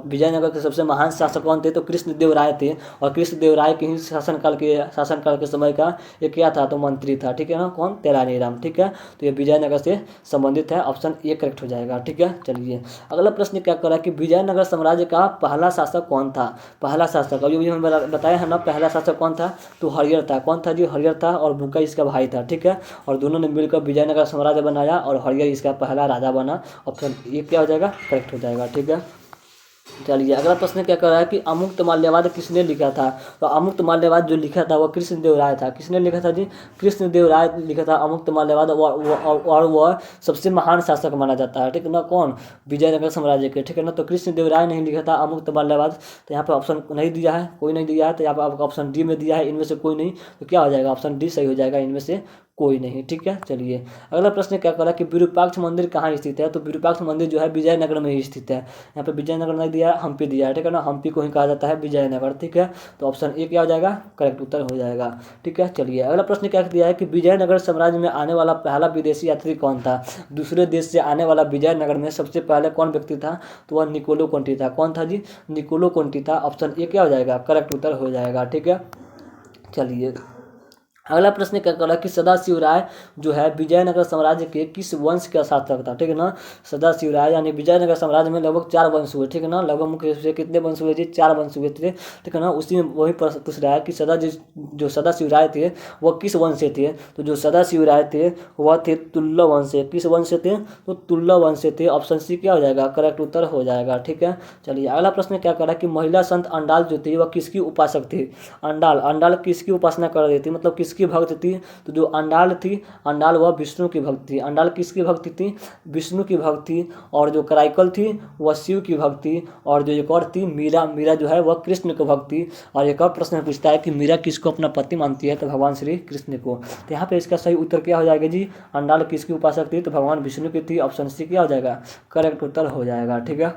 विजयनगर के सबसे महान शासक कौन थे? तो कृष्णदेव राय थे। और कृष्णदेव राय के ही शासनकाल के समय का ये क्या था? तो मंत्री था, ठीक है ना। कौन? तेलानी राम, ठीक है। तो ये विजयनगर से संबंधित है। ऑप्शन ए करेक्ट हो जाएगा, ठीक है। चलिए, अगला प्रश्न क्या कर रहा है कि विजयनगर साम्राज्य का पहला शासक कौन था? पहला शासक अभी हमने बताया है ना, पहला शासक शासक कौन था, तो हरिहर था। कौन था जी, हरिहर था, और बुक्का इसका भाई था, ठीक है। और दोनों ने मिलकर विजयनगर साम्राज्य बनाया और हरिहर इसका पहला राजा बना। ऑप्शन ए क्या हो जाएगा, करेक्ट हो जाएगा, ठीक है। चलिए अगला प्रश्न क्या कर रहा है कि अमुक्तमाल्यवाद किसने लिखा था। तो अमुक्तमाल्यवाद जो लिखा था वो कृष्णदेव राय था। किसने लिखा था जी, कृष्णदेव राय लिखा था अमुक्तमाल्यवाद। और वह सबसे महान शासक माना जाता है, ठीक है ना। कौन, विजयनगर साम्राज्य के, ठीक है ना। तो कृष्णदेव राय नहीं लिखा था अमुक्तमाल्यवाद। तो यहाँ पे ऑप्शन नहीं दिया है, कोई नहीं दिया है, तो यहाँ पे आपका ऑप्शन डी में दिया है, इनमें से कोई नहीं। तो क्या हो जाएगा, ऑप्शन डी सही हो जाएगा, इनमें से कोई नहीं, ठीक है। चलिए अगला प्रश्न क्या कर रहा है कि विरूपाक्ष मंदिर कहाँ स्थित है। तो विरूपाक्ष मंदिर जो है विजयनगर में ही स्थित है। यहाँ पे विजयनगर नहीं दिया है, हम्पी दिया है, ठीक है ना। हम्पी को ही कहा जाता है विजयनगर, ठीक है। तो ऑप्शन ए क्या हो जाएगा, करेक्ट उत्तर हो जाएगा, ठीक है। चलिए अगला प्रश्न क्या दिया है कि विजयनगर साम्राज्य में आने वाला पहला विदेशी यात्री कौन था। दूसरे देश से आने वाला विजयनगर में सबसे पहले कौन व्यक्ति था, तो वह निकोलो कोंटी था। कौन था जी, निकोलो कोंटी था। ऑप्शन ए क्या हो जाएगा, करेक्ट उत्तर हो जाएगा, ठीक है। चलिए अगला प्रश्न क्या कर रहा है कि सदाशिव राय जो है विजयनगर साम्राज्य के किस वंश का शासक था, ठीक है ना। सदाशिव राय यानी विजयनगर साम्राज्य में लगभग 4 वंश हुए, ठीक है ना। लगभग मुख्य रूप से कितने वंश हुए जी, 4 वंश हुए थे, ठीक है ना। उसी में वही पूछ रहा है कि जो सदाशिव राय थे वह किस वंश से थे। तो जो सदाशिव राय थे वह थे तुल्ला वंश से। किस वंश से थे, तो तुल्ला वंश से थे। ऑप्शन सी क्या हो जाएगा, करेक्ट उत्तर हो जाएगा, ठीक है। चलिए अगला प्रश्न क्या कर रहा है कि महिला संत अंडाल जो थी वह किसकी उपासक थी। अंडाल किसकी उपासना कर रही थी, मतलब किसकी भक्त थी। तो जो अंडाल थी, अंडाल वह विष्णु की भक्त थी। अंडाल किसकी भक्ति थी, विष्णु की भक्त थी। और जो कराइकल थी वह शिव की भक्त थी। और जो एक और थी मीरा जो है वह कृष्ण की भक्त थी। और एक और प्रश्न पूछता है कि मीरा किसको अपना पति मानती है, तो भगवान श्री कृष्ण को। तो यहाँ पे इसका सही उत्तर क्या हो जाएगा जी, अंडाल किसकी उपासक थी, तो भगवान विष्णु की थी। ऑप्शन सी क्या हो जाएगा, करेक्ट उत्तर हो जाएगा, ठीक है।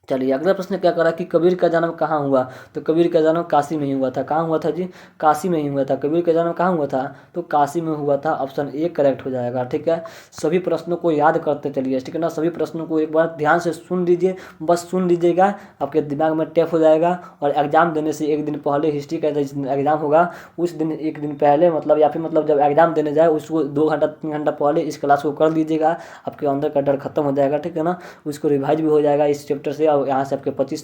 चलिए अगला प्रश्न क्या करा कि कबीर का जन्म कहाँ हुआ। तो कबीर का जन्म काशी में ही हुआ था। कहाँ हुआ था जी, काशी में ही हुआ था। कबीर का जन्म कहाँ हुआ था, तो काशी में हुआ था। ऑप्शन ए करेक्ट हो जाएगा, ठीक है। सभी प्रश्नों को याद करते चलिए, ठीक है ना। सभी प्रश्नों को एक बार ध्यान से सुन लीजिए, बस सुन लीजिएगा, आपके दिमाग में टैप हो जाएगा। और एग्जाम देने से एक दिन पहले, हिस्ट्री का जिस दिन एग्जाम होगा उस दिन एक दिन पहले, मतलब या फिर मतलब जब एग्जाम देने जाए उसको 2 घंटा 3 घंटा पहले इस क्लास को कर लीजिएगा। आपके अंदर का डर खत्म हो जाएगा, ठीक है ना। उसको रिवाइज भी हो जाएगा इस चैप्टर से। और यहाँ से आपके 25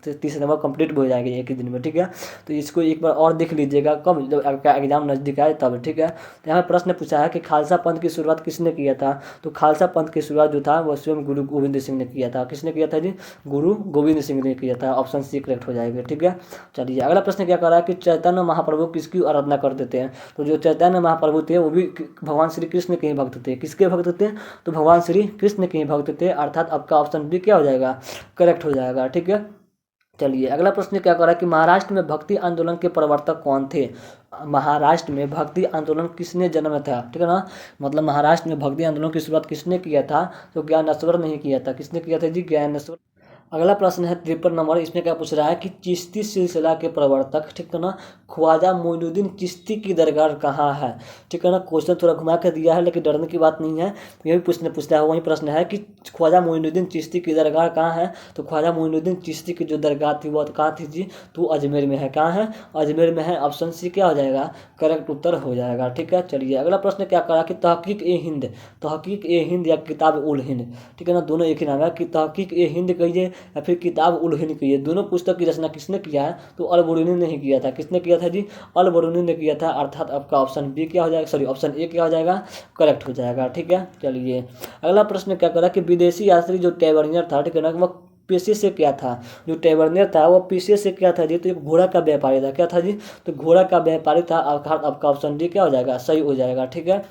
से 30 नंबर कंप्लीट भी हो जाएंगे एक ही दिन में, ठीक है। तो इसको एक बार और देख लीजिएगा, कब, जब आपका एग्जाम नजदीक आए तब, ठीक है। तो यहाँ प्रश्न पूछा है कि खालसा पंथ की शुरुआत किसने किया था। तो खालसा पंथ की शुरुआत जो था वह स्वयं गुरु गोविंद सिंह ने किया था। किसने किया था जी, गुरु गोविंद सिंह ने किया था। ऑप्शन सी करेक्ट हो जाएगा, ठीक है। चलिए अगला प्रश्न क्या कर रहा है कि चैतन्य महाप्रभु किसकी आराधना करते थे। तो जो चैतन्य महाप्रभु थे वो भी भगवान श्री कृष्ण के ही भक्त थे। किसके भक्त थे, तो भगवान श्री कृष्ण के ही भक्त थे। अर्थात आपका ऑप्शन बी क्या हो जाएगा, करेक्ट हो जाएगा, ठीक है। चलिए अगला प्रश्न क्या कर रहा है कि महाराष्ट्र में भक्ति आंदोलन के प्रवर्तक कौन थे। महाराष्ट्र में भक्ति आंदोलन किसने जन्म था, ठीक है ना। मतलब महाराष्ट्र में भक्ति आंदोलन की शुरुआत किसने किया था, तो ज्ञानेश्वर ने ही किया था। किसने किया था जी, ज्ञानेश्वर। अगला प्रश्न है 53 नंबर। इसमें क्या पूछ रहा है कि चिश्ती सिलसिला के प्रवर्तक, ठीक है ना, ख्वाजा मोइनुद्दीन चिश्ती की दरगाह कहाँ है, ठीक है ना। क्वेश्चन थोड़ा घुमा कर दिया है लेकिन डरने की बात नहीं है, ये भी पूछता है। वही प्रश्न है कि ख्वाजा मोइनुद्दीन चिश्ती की दरगाह कहाँ है। तो ख्वाजा मोइनुद्दीन चिश्ती की जो दरगाह थी वह कहाँ थी जी, तो अजमेर में है। कहाँ है, अजमेर में है। ऑप्शन सी क्या हो जाएगा, करेक्ट उत्तर हो जाएगा, ठीक है। चलिए अगला प्रश्न क्या करा कि तहकीक ए हिंद या किताब उल हिंद, ठीक है ना, दोनों एक ही नाम है। कि तहकीक ए हिंद कहिए या फिर किताब उल हिंद कहिए, दोनों पुस्तक की रचना किसने किया है, तो अल बरूनी ने ही किया था। किसने किया था जी, अल बरूनी ने किया था। अर्थात आपका ऑप्शन बी क्या हो जाएगा, सॉरी ऑप्शन ए क्या हो जाएगा, करेक्ट हो जाएगा, ठीक है। चलिए अगला प्रश्न क्या करा कि विदेशी यात्री जो टैवर्नियर था, ठीक है ना, वह पेशे से क्या था। जो टैवर्नियर था वह पेशे से क्या था जी, तो एक घोड़ा का व्यापारी था। क्या था जी, तो घोड़ा का व्यापारी था। आपका ऑप्शन डी क्या हो जाएगा, सही हो जाएगा, ठीक है।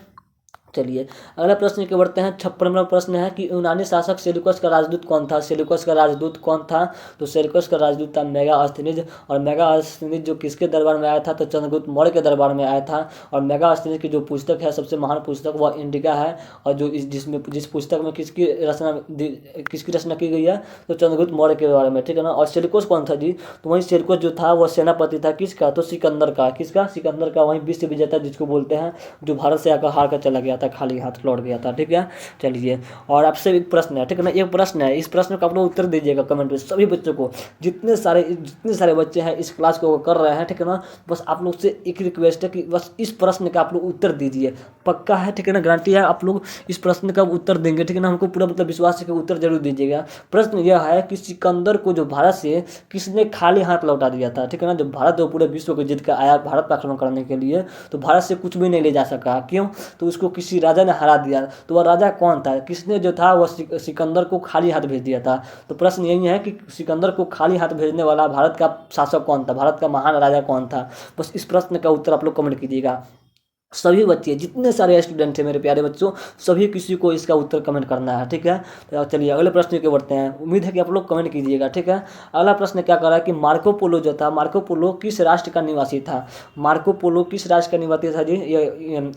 चलिए अगला प्रश्न के बढ़ते हैं। 56वां प्रश्न है कि यूनानी शासक सेल्यूकस का राजदूत कौन था। सेल्यूकस का राजदूत कौन था, तो सेल्यूकस का राजदूत था मेगास्थनीज। और मेगास्थनीज जो किसके दरबार में आया था, तो चंद्रगुप्त मौर्य के दरबार में आया था। और मेगास्थनीज की जो पुस्तक है सबसे महान पुस्तक वह इंडिका है। और जो जिस पुस्तक में किसकी रचना की गई है, तो चंद्रगुप्त मौर्य के बारे में, ठीक है ना। और सेल्यूकस कौन था जी, तो वही सेल्यूकस जो था वह सेनापति था। किसका, तो सिकंदर का। किसका, सिकंदर का। वही विश्व विजेता जिसको बोलते हैं, जो भारत से आकर हार कर चला गया था। था, खाली हाथ लौट गया था। ठीक है, चलिए और आपसे एक प्रश्न है, ठीक है ना, एक प्रश्न है, इस प्रश्न का आप लोग उत्तर दीजिएगा कमेंट में सभी बच्चों को, जितने सारे बच्चे हैं इस क्लास को कर रहे हैं। ठीक है ना, बस आप लोग से एक रिक्वेस्ट है कि बस इस प्रश्न का आप लोग उत्तर दीजिए, पक्का है। ठीक है ना, गारंटी है आप लोग इस प्रश्न का उत्तर देंगे। ठीक है ना, हमको पूरा मतलब विश्वास है कि उत्तर जरूर दीजिएगा। प्रश्न यह है कि सिकंदर को जो भारत से किसने खाली हाथ लौटा दिया था। ठीक है ना, जब भारत जो पूरे विश्व को जीत कर आया भारत पर आक्रमण करने के लिए, तो भारत से कुछ भी नहीं ले जा सका। क्यों? तो उसको किसी राजा ने हरा दिया। तो वह राजा कौन था, किसने जो था वह सिकंदर को खाली हाथ भेज दिया था। तो प्रश्न यही है कि सिकंदर को खाली हाथ भेजने वाला भारत का शासक कौन था, भारत का महान राजा कौन था। बस इस प्रश्न का उत्तर आप लोग कमेंट कीजिएगा। सभी बच्चे जितने सारे स्टूडेंट हैं मेरे प्यारे बच्चों, सभी किसी को इसका उत्तर कमेंट करना है। ठीक है, तो चलिए अगले प्रश्न की बढ़ते हैं। उम्मीद है कि आप लोग कमेंट कीजिएगा। ठीक है, अगला प्रश्न क्या कर रहा है कि मार्को पोलो जो था, मार्को पोलो किस राष्ट्र का निवासी था। मार्को पोलो किस राष्ट्र का निवासी था जी? ये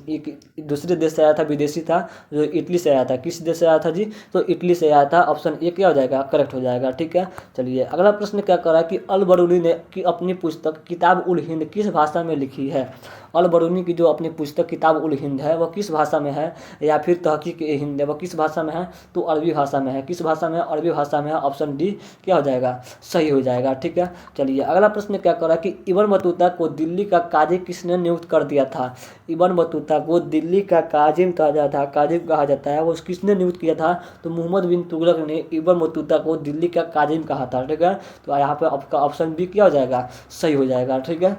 एक दूसरे देश से आया था, विदेशी था, जो इटली से आया था। किस देश से आया था जी? तो इटली से आया था। ऑप्शन ए क्या हो जाएगा, करेक्ट हो जाएगा। ठीक है, चलिए अगला प्रश्न क्या कर रहा है कि अल बरूनी ने की अपनी पुस्तक किताब उल हिंद किस भाषा में लिखी है। अल बरूनी की जो अपनी पुस्तक किताब उल हिंद है वह किस भाषा में है, या फिर तहकीक ए हिंद है वह किस भाषा में है, तो अरबी भाषा में है। किस भाषा में है, अरबी भाषा में है। ऑप्शन डी क्या हो जाएगा, सही हो जाएगा। ठीक है, चलिए अगला प्रश्न क्या कर रहा है कि इब्न बतूता को दिल्ली का काजी किसने नियुक्त कर दिया था। इब्न बतूता को दिल्ली का काजिम कहा जाता है, काजिम कहा जाता है, वो किसने नियुक्त किया था। तो मोहम्मद बिन तुगलक ने इब्न बतूता को दिल्ली का काजिम कहा था। ठीक है, तो यहाँ पे आपका ऑप्शन बी क्या हो जाएगा, सही हो जाएगा। ठीक है,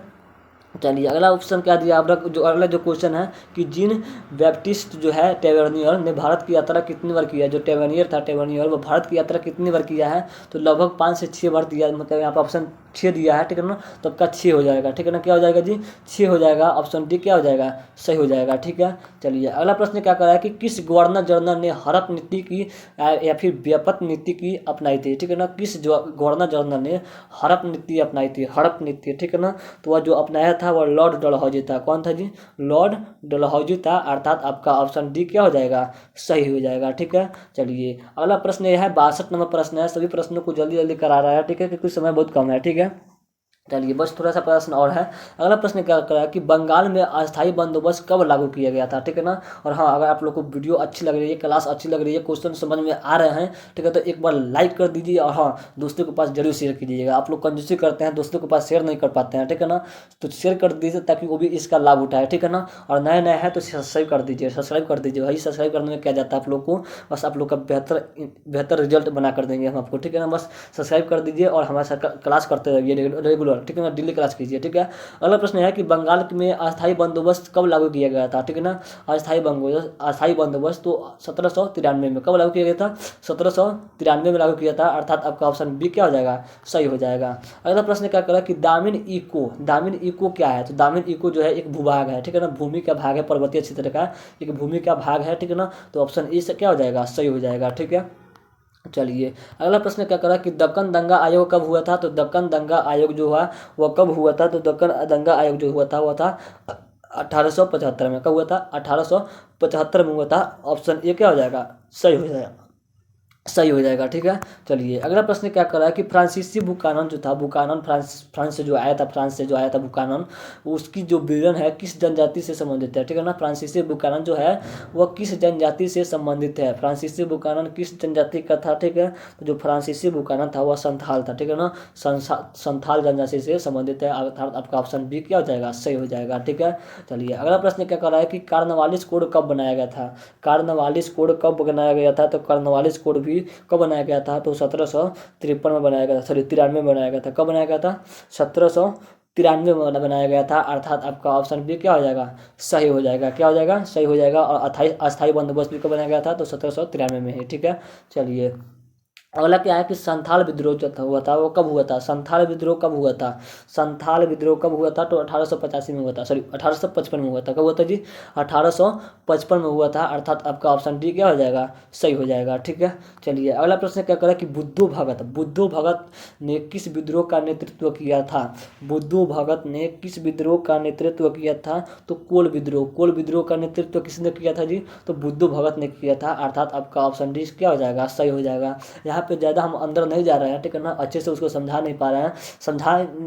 चलिए अगला ऑप्शन क्या दिया आप, जो अगला जो क्वेश्चन है कि जीन बैप्टिस्ट जो है टेवर्नियर ने भारत की यात्रा कितनी बार किया है। जो टेवर्नियर था, टेवर्नियर वो भारत की यात्रा कितनी बार किया है, तो लगभग 5 से 6 बार दिया, मतलब यहाँ पर ऑप्शन 6 दिया है। ठीक है ना, तो आपका 6 हो जाएगा। ठीक है ना, क्या हो जाएगा जी, 6 हो जाएगा। ऑप्शन डी क्या हो जाएगा, सही हो जाएगा। ठीक है, चलिए अगला प्रश्न क्या कर रहा है कि किस गवर्नर जनरल ने हड़प नीति की या फिर व्यापक नीति की अपनाई थी। ठीक है ना, किस जो गवर्नर जनरल ने हड़प नीति अपनाई थी, हड़प नीति। ठीक है ना, तो वह जो अपनाया था वह लॉर्ड डलहौजी था। कौन था जी, लॉर्ड डलहौजी था, अर्थात आपका ऑप्शन डी क्या हो जाएगा, सही हो जाएगा। ठीक है, चलिए अगला प्रश्न यह है 62 नंबर प्रश्न है। सभी प्रश्नों को जल्दी जल्दी करा रहा है। ठीक है, क्योंकि समय बहुत कम है। ठीक है, चलिए बस थोड़ा सा प्रश्न और है। अगला प्रश्न क्या कर रहा है कि बंगाल में अस्थायी बंदोबस्त कब लागू किया गया था। ठीक है ना, और हाँ अगर आप लोग को वीडियो अच्छी लग रही है, क्लास अच्छी लग रही है, क्वेश्चन समझ में आ रहे हैं, ठीक है, तो एक बार लाइक कर दीजिए और हाँ दोस्तों के पास जरूर शेयर कीजिएगा। आप लोग कंजूसी करते हैं, दोस्तों के पास शेयर नहीं कर पाते हैं। ठीक है ना, तो शेयर कर दीजिए ताकि वो भी इसका लाभ उठाए। ठीक है ना, और नए नए हैं तो सब्सक्राइब कर दीजिए, सब्सक्राइब कर दीजिए भाई। सब्सक्राइब करने में क्या जाता है आप लोग को, बस आप लोग का बेहतर रिजल्ट बना कर देंगे हम आपको। ठीक है ना, बस सब्सक्राइब कर दीजिए और हमारे साथ क्लास करते रहिए रेगुलर। ठीक है ना, डेली क्लास कीजिए। ठीक है, अगला प्रश्न है कि बंगाल में अस्थायी बंदोबस्त कब लागू किया गया था। ठीक है ना, अस्थायी बंदोबस्त तो 1793 में कब लागू किया गया था, 1793 में लागू किया था, अर्थात आपका ऑप्शन बी क्या हो जाएगा, सही हो जाएगा। अगला प्रश्न क्या करा कि दामिन इको क्या है। तो दामिन इको जो है एक भूभाग है। ठीक है ना, भूमि का भाग है, पर्वतीय क्षेत्र का एक भूमि का भाग है। ठीक है ना, तो ऑप्शन ए से क्या हो जाएगा, सही हो जाएगा। ठीक है, चलिए अगला प्रश्न क्या करा कि दक्कन दंगा आयोग कब हुआ था। तो दक्कन दंगा आयोग जो हुआ वह कब हुआ था। तो दक्कन दंगा आयोग जो हुआ था वह था 1875 में। कब हुआ था, 1875 में हुआ था। ऑप्शन ए क्या हो जाएगा, सही हो जाएगा, सही हो जाएगा। ठीक है, चलिए अगला प्रश्न क्या कर रहा है कि फ्रांसीसी बुकानन जो था, बुकानन फ्रांस से जो आया था, फ्रांस से जो आया था बुकानन, उसकी जो विवरण है किस जनजाति से संबंधित है। ठीक है ना, फ्रांसीसी बुकानन जो है वह किस जनजाति से संबंधित है। फ्रांसीसी बुकानन किस जनजाति का था। ठीक है, तो जो फ्रांसीसी बुकानन था वह संथाल था। ठीक है ना, संथाल जनजाति से संबंधित है, अर्थात आपका ऑप्शन बी क्या हो जाएगा, सही हो जाएगा। ठीक है, चलिए अगला प्रश्न क्या कर रहा है कि कार्नवालिस कोड कब बनाया गया था। कार्नवालिस कोड कब बनाया गया था। तो कार्नवालिस कोड भी कब बनाया गया था। तो 1753 में बनाया गया था, सॉरी 93 में बनाया गया था। कब बनाया गया था, 1793 में बनाया गया था, अर्थात आपका ऑप्शन बी क्या हो जाएगा, सही हो जाएगा। क्या हो जाएगा, सही हो जाएगा। और अस्थायी बंदोबस्त भी कब बनाया गया था, तो 1793 में है। ठीक है, चलिए अगला क्या है कि संथाल विद्रोह जो हुआ था वो कब हुआ था। संथाल विद्रोह कब हुआ था, संथाल विद्रोह कब हुआ था। तो 1885 में हुआ था, सॉरी 1855 में हुआ था। कब हुआ था जी, 1855 में हुआ था, अर्थात आपका ऑप्शन डी क्या हो जाएगा, सही हो जाएगा। ठीक है, चलिए अगला प्रश्न क्या करें कि बुद्धू भगत ने किस विद्रोह का नेतृत्व किया था। बुद्धू भगत ने किस विद्रोह का नेतृत्व किया था। तो कोल विद्रोह का नेतृत्व किसने किया था जी, तो बुद्धू भगत ने किया था, अर्थात आपका ऑप्शन डी क्या हो जाएगा, सही हो जाएगा। यहाँ यहाँ पे ज़्यादा हम अंदर नहीं जा रहे हैं, ठीक है ना, अच्छे से उसको समझा नहीं पा रहे हैं,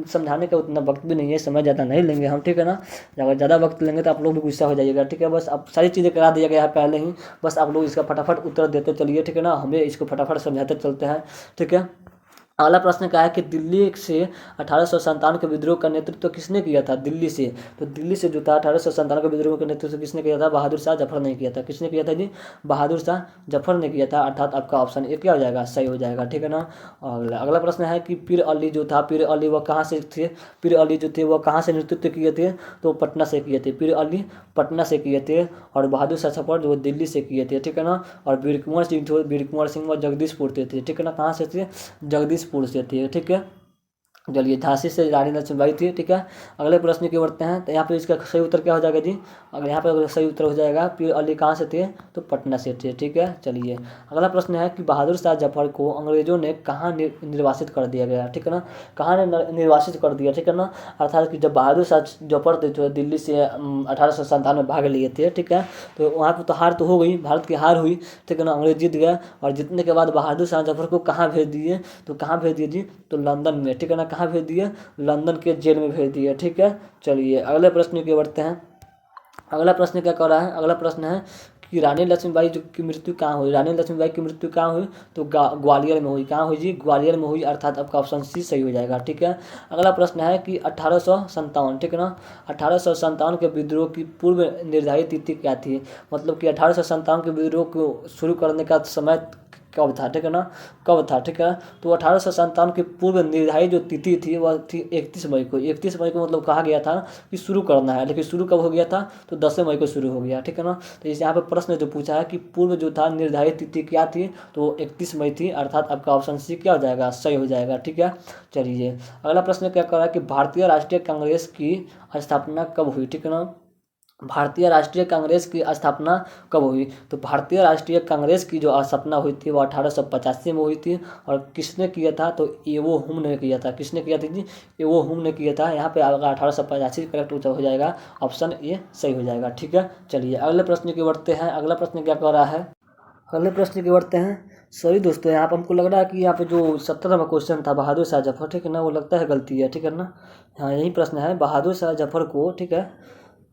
समझाने का उतना वक्त भी नहीं है, समय ज़्यादा नहीं लेंगे हम, ठीक है ना। अगर ज़्यादा वक्त लेंगे तो आप लोग भी गुस्सा हो जाइएगा, ठीक है। बस अब सारी चीज़ें करा दिया गया है पहले ही, बस आप लोग इसका फटाफट उत्तर देते चलिए, ठीक है ना, हमें इसको फटाफट समझाते चलते हैं, ठीक है। अगला प्रश्न क्या है कि दिल्ली से 1857 के विद्रोह का नेतृत्व किसने किया था? दिल्ली से, तो दिल्ली से जो था 1857 के विद्रोह का नेतृत्व किसने किया था? बहादुर शाह जफर ने किया था। किसने किया था जी? बहादुर शाह जफर ने किया था, अर्थात आपका ऑप्शन ए क्या हो जाएगा? सही हो जाएगा, ठीक है ना। अगला प्रश्न है कि पीर अली जो था, पीर अली वह कहाँ से थे? पीर अली जो थे वह कहाँ से नेतृत्व किए थे? तो पटना से किए थे। पीर अली पटना से किए थे, और बहादुर शाह जफर जो दिल्ली से किए थे, ठीक है ना। और वीर कुंवर सिंह थे, वीर कुंवर सिंह वह जगदीशपुर से थे, ठीक है ना। कहाँ से थे? जगदीशपुर से थे, ठीक है। चलिए, झांसी से रानी लक्ष्मीबाई थी, ठीक है। अगले प्रश्न की बढ़ते हैं, तो यहाँ पे इसका सही उत्तर क्या हो जाएगा जी? अगर यहाँ पे अगर सही उत्तर हो जाएगा पीर अली कहाँ से थे? तो पटना से थे, ठीक है। चलिए, अगला प्रश्न है कि बहादुर शाह जफर को अंग्रेजों ने कहाँ निर्वासित कर दिया गया, ठीक है ना। कहाँ ने निर्वासित कर दिया, ठीक है ना। अर्थात कि जब बहादुर शाह जफर थे जो दिल्ली से 1857 में भाग लिए थे, ठीक है, तो वहाँ पर तो हार तो हो गई, भारत की हार हुई, ठीक है ना, अंग्रेज जीत गया। और जीतने के बाद बहादुर शाह जफर को कहाँ भेज दिए? तो कहाँ भेज दिए जी? तो लंदन में, ठीक है ना। कहाँ भेज दिए? लंदन के जेल में भेज दिए, ठीक है। चलिए, अगले प्रश्न की बढ़ते हैं। अगला प्रश्न क्या कर रहा है? अगला प्रश्न है कि रानी लक्ष्मीबाई जो की मृत्यु कहाँ हुई? रानी लक्ष्मीबाई की मृत्यु कहाँ हुई? तो ग्वालियर में हुई। कहाँ हुई जी? ग्वालियर में हुई, अर्थात आपका ऑप्शन सी सही हो जाएगा, ठीक है। अगला प्रश्न है कि 1857, ठीक है ना, 1857 के विद्रोह की पूर्व निर्धारित तिथि क्या थी? मतलब कि 1857 के विद्रोह को शुरू करने का समय कब था, ठीक है ना, कब था, ठीक है। तो 1857 की पूर्व निर्धारित जो तिथि थी वह थी 31 मई को। 31 मई को मतलब कहा गया था कि शुरू करना है, लेकिन शुरू कब हो गया था? तो 10 मई को शुरू हो गया, ठीक है ना। तो इस यहाँ पे प्रश्न जो पूछा है कि पूर्व जो था निर्धारित तिथि क्या थी? तो 31 मई थी, अर्थात आपका ऑप्शन सी क्या हो जाएगा? सही हो जाएगा, ठीक है। चलिए, अगला प्रश्न क्या कर रहा है कि भारतीय राष्ट्रीय कांग्रेस की स्थापना कब हुई, ठीक है ना। भारतीय राष्ट्रीय कांग्रेस की स्थापना कब हुई? तो भारतीय राष्ट्रीय कांग्रेस की जो स्थापना हुई थी वो 1885 में हुई थी। और किसने किया था? तो एवो हुम ने किया था। किसने किया था जी? एवो हुम ने किया था। यहाँ पे आपका 1885 करेक्ट उत्तर हो जाएगा, ऑप्शन ए सही हो जाएगा, ठीक है। चलिए, अगले प्रश्न की बढ़ते हैं। अगला प्रश्न क्या कर रहा है? अगले प्रश्न की बढ़ते हैं। सॉरी दोस्तों, यहाँ पर हमको लग रहा है कि यहाँ पे जो 17वां क्वेश्चन था बहादुर शाह जफर, ठीक है ना, वो लगता है गलती है, ठीक है ना। हाँ, यही प्रश्न है बहादुर शाह जफर को, ठीक है।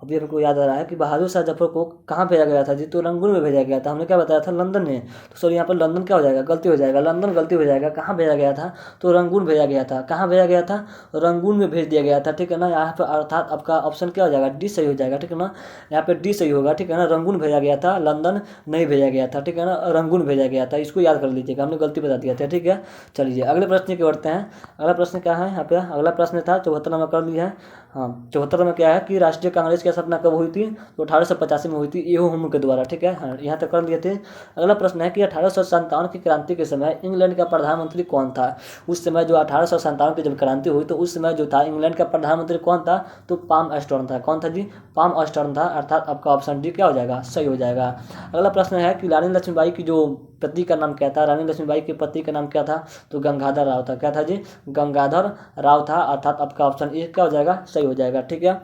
अभी हमको याद आ रहा है कि बहादुर शाह जफर को कहाँ भेजा गया था जी? तो रंगून में भेजा गया था। हमने क्या बताया था? लंदन में। तो सॉरी, यहाँ पर लंदन क्या हो जाएगा? गलती हो जाएगा, लंदन गलती हो जाएगा। कहाँ भेजा गया था? तो रंगून भेजा गया था। कहाँ भेजा गया था? रंगून में भेज दिया गया था, ठीक है ना। यहाँ पर अर्थात आपका ऑप्शन क्या हो जाएगा? डी सही हो जाएगा, ठीक है ना। यहाँ पे डी सही होगा, ठीक है ना। रंगून भेजा गया था, लंदन नहीं भेजा गया था, ठीक है ना, रंगून भेजा गया था। इसको याद कर लीजिएगा, हमने गलती बता दिया था, ठीक है। चलिए, अगले प्रश्न की बढ़ते हैं। अगला प्रश्न क्या है यहाँ पे? अगला प्रश्न था 74 नंबर कर लिया है। हाँ, 74 में क्या है कि राष्ट्रीय कांग्रेस की स्थापना कब हुई थी? तो 1885 में हुई थी, एहो हुम के द्वारा, ठीक है। हाँ, यहाँ तक कर लिए थे। अगला प्रश्न है कि 1857 की क्रांति के समय इंग्लैंड का प्रधानमंत्री कौन था? उस समय जो 1857 की जब क्रांति हुई तो उस समय जो था इंग्लैंड का प्रधानमंत्री कौन था? तो पाम अस्टर्न था। कौन था जी? पाम अस्टर्न था, अर्थात आपका ऑप्शन डी क्या हो जाएगा? सही हो जाएगा। अगला प्रश्न है कि रानी लक्ष्मीबाई की जो पति का नाम क्या था? रानी लक्ष्मीबाई के पति का नाम क्या था? तो गंगाधर राव था। क्या था जी? गंगाधर राव था, अर्थात आपका ऑप्शन ए क्या हो जाएगा? सही हो जाएगा, ठीक है।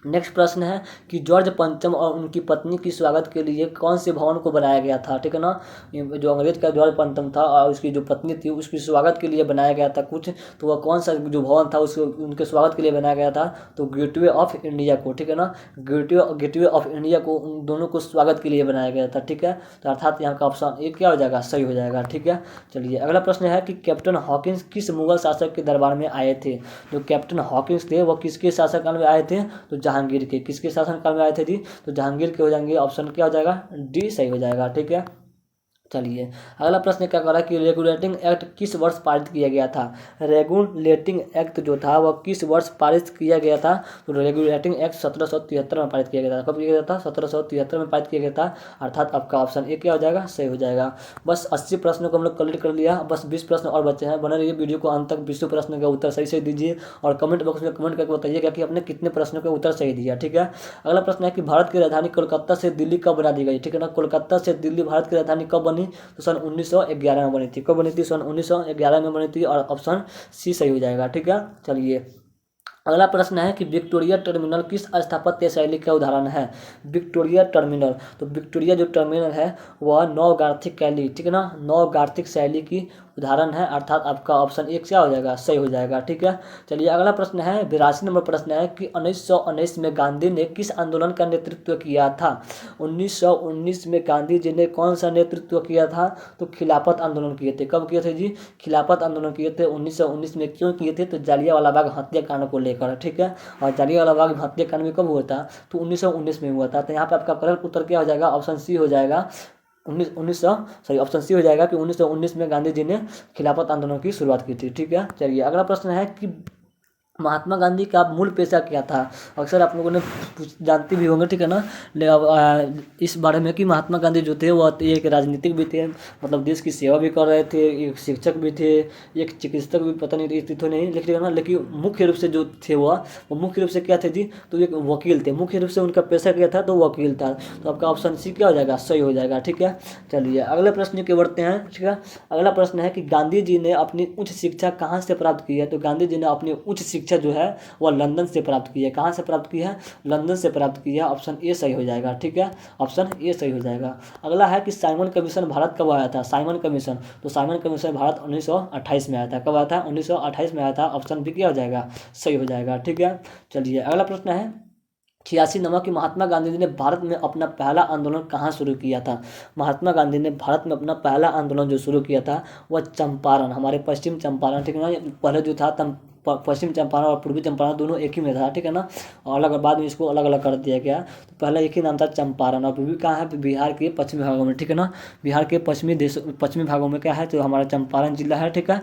नेक्स्ट प्रश्न है कि जॉर्ज पंचम और उनकी पत्नी की स्वागत के लिए कौन से भवन को बनाया गया था, ठीक है ना। जो अंग्रेज का जॉर्ज पंचम था और उसकी जो पत्नी थी उसकी स्वागत के लिए बनाया गया था कुछ, तो वह कौन सा जो भवन था उसको उनके स्वागत के लिए बनाया गया था? तो गेटवे ऑफ इंडिया को, ठीक है ना। गेटवे ऑफ इंडिया को उन दोनों को स्वागत के लिए बनाया गया था, ठीक है। तो अर्थात यहाँ का ऑप्शन ए क्या हो जाएगा? सही हो जाएगा, ठीक है। चलिए, अगला प्रश्न है कि कैप्टन हॉकिंस किस मुगल शासक के दरबार में आए थे? जो कैप्टन हॉकिंस थे वह किसके शासनकाल में आए थे? तो जहांगीर के। किसके शासनकाल में आए थे जी? तो जहांगीर के हो जाएंगे, ऑप्शन क्या हो जाएगा? डी सही हो जाएगा, ठीक है। चलिए, अगला प्रश्न क्या कर रहा है कि रेगुलेटिंग एक्ट किस वर्ष पारित किया गया था? रेगुलेटिंग एक्ट जो था वह किस वर्ष पारित किया गया था? तो रेगुलेटिंग एक्ट 1773 में पारित किया गया था। कब किया गया था? 1773 में पारित किया गया था, अर्थात आपका ऑप्शन ए क्या हो जाएगा? सही हो जाएगा। बस 80 प्रश्नों को हम लोग कंप्लीट कर लिया, बस 20 प्रश्न और बचे हैं। बने रहिए वीडियो को अंत तक, 20 प्रश्न का उत्तर सही सही दीजिए और कमेंट बॉक्स में कमेंट करके बताइएगा कि आपने कितने प्रश्नों के उत्तर सही दिया, ठीक है। अगला प्रश्न है कि भारत की राजधानी कोलकाता से दिल्ली कब बना दी गई, ठीक है ना। कोलकाता से दिल्ली भारत की राजधानी कब बनी? तो सन 1911 में बनी थी। कब बनी थी? सन 1911 में बनी थी, और ऑप्शन सी सही हो जाएगा, ठीक है। चलिए, अगला प्रश्न है कि विक्टोरिया टर्मिनल किस स्थापत्य शैली का उदाहरण है। विक्टोरिया टर्मिनल, तो विक्टोरिया जो टर्मिनल है वह नव गार्थिक शैली, ठीक है ना, नव गार्थिक शैली की उदाहरण है, अर्थात आपका ऑप्शन एक क्या हो जाएगा, सही हो जाएगा। ठीक है, चलिए अगला प्रश्न है 82 नंबर प्रश्न है कि 1919 में गांधी ने किस आंदोलन का नेतृत्व किया था। 1919 में गांधी जी ने कौन सा नेतृत्व किया था, तो खिलाफत आंदोलन किए थे। कब किए थे जी, खिलाफत आंदोलन किए थे 1919 में। क्यों किए थे, तो जालियांवाला बाग हत्याकांड को लेकर। ठीक है, और जालियांवाला बाग हत्याकांड में कब हुआ था, तो 1919 में हुआ था। तो यहाँ पे आपका करेक्ट उत्तर क्या हो जाएगा, ऑप्शन सी हो जाएगा। ऑप्शन सी हो जाएगा कि 1919 में गांधी जी ने खिलाफत आंदोलन की शुरुआत की थी। ठीक है, चलिए अगला प्रश्न है कि महात्मा गांधी का मूल पेशा क्या था। अक्सर आप लोगों ने जानते भी होंगे, ठीक है ना, इस बारे में कि महात्मा गांधी जो थे वह एक राजनीतिक भी थे, मतलब देश की सेवा भी कर रहे थे, एक शिक्षक भी थे, एक चिकित्सक भी, पता नहीं तो नहीं लेकिन ना, लेकिन मुख्य रूप से जो थे वो मुख्य रूप से क्या थे जी, तो एक वकील थे। मुख्य रूप से उनका पेशा क्या था, तो वकील था। तो आपका ऑप्शन सी क्या हो जाएगा, सही हो जाएगा। ठीक है, चलिए अगले प्रश्न की बढ़ते हैं। ठीक है, अगला प्रश्न है कि गांधी जी ने अपनी उच्च शिक्षा कहाँ से प्राप्त की है। तो गांधी जी ने अपनी उच्च शिक्षा जो है वह लंदन से प्राप्त की है। कहाँ से प्राप्त की है, लंदन से प्राप्त की है। ऑप्शन ए सही हो जाएगा। ठीक है, ऑप्शन ए सही हो जाएगा। अगला है कि साइमन कमीशन भारत कब आया था। साइमन कमीशन, तो साइमन कमीशन भारत 1928 में आया था। कब आया था, 1928 में आया था। ऑप्शन बी क्या हो जाएगा, सही हो जाएगा। ठीक है, चलिए अगला प्रश्न है 86 नंबर कि महात्मा गांधी जी ने भारत में अपना पहला आंदोलन कहाँ शुरू किया था। महात्मा गांधी ने भारत में अपना पहला आंदोलन जो शुरू किया था वह चंपारण, हमारे पश्चिम चंपारण, ठीक है ना, पहले जो था पश्चिम चंपारण और पूर्वी चंपारण दोनों एक ही में था। ठीक है ना, और अलग बाद में इसको अलग अलग कर दिया गया। तो पहला एक ही नाम था चंपारण, और पूर्वी कहाँ है, बिहार के पश्चिमी भागों में। ठीक है ना, बिहार के पश्चिमी भागों में क्या है, तो हमारा चंपारण जिला है। ठीक है,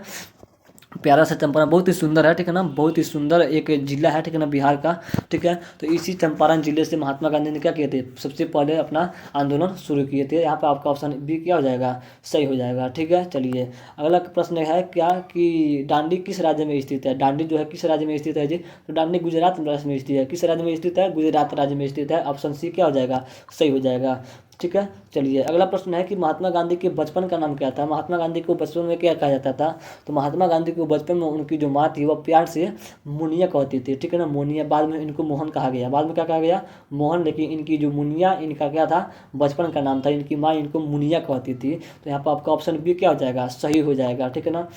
प्यारा सा चंपारण, बहुत ही सुंदर है। ठीक है ना, बहुत ही सुंदर एक जिला है। ठीक है ना, बिहार का। ठीक है, तो इसी चंपारण जिले से महात्मा गांधी ने क्या किए थे, सबसे पहले अपना आंदोलन शुरू किए थे। यहाँ पे आपका ऑप्शन बी क्या हो जाएगा, सही हो जाएगा। ठीक है, चलिए अगला प्रश्न है क्या कि डांडी किस राज्य में स्थित है। डांडी जो है किस राज्य में स्थित है जी, तो डांडी गुजरात राज्य में स्थित है। किस राज्य में स्थित है, गुजरात राज्य में स्थित है। ऑप्शन सी क्या हो जाएगा, सही हो जाएगा। ठीक है, चलिए अगला प्रश्न है कि महात्मा गांधी के बचपन का नाम क्या था। महात्मा गांधी को बचपन में क्या कहा जाता था। तो महात्मा गांधी को बचपन में उनकी जो माँ थी वह प्यार से मुनिया कहती थी। ठीक है ना, मुनिया, बाद में इनको मोहन कहा गया, बाद में क्या कहा गया, मोहन, लेकिन इनकी जो मुनिया, इनका क्या था, बचपन का नाम था। इनकी माँ इनको मुनिया कहती थी। तो यहाँ पर आपका ऑप्शन बी क्या हो जाएगा, सही हो जाएगा। ठीक है ना,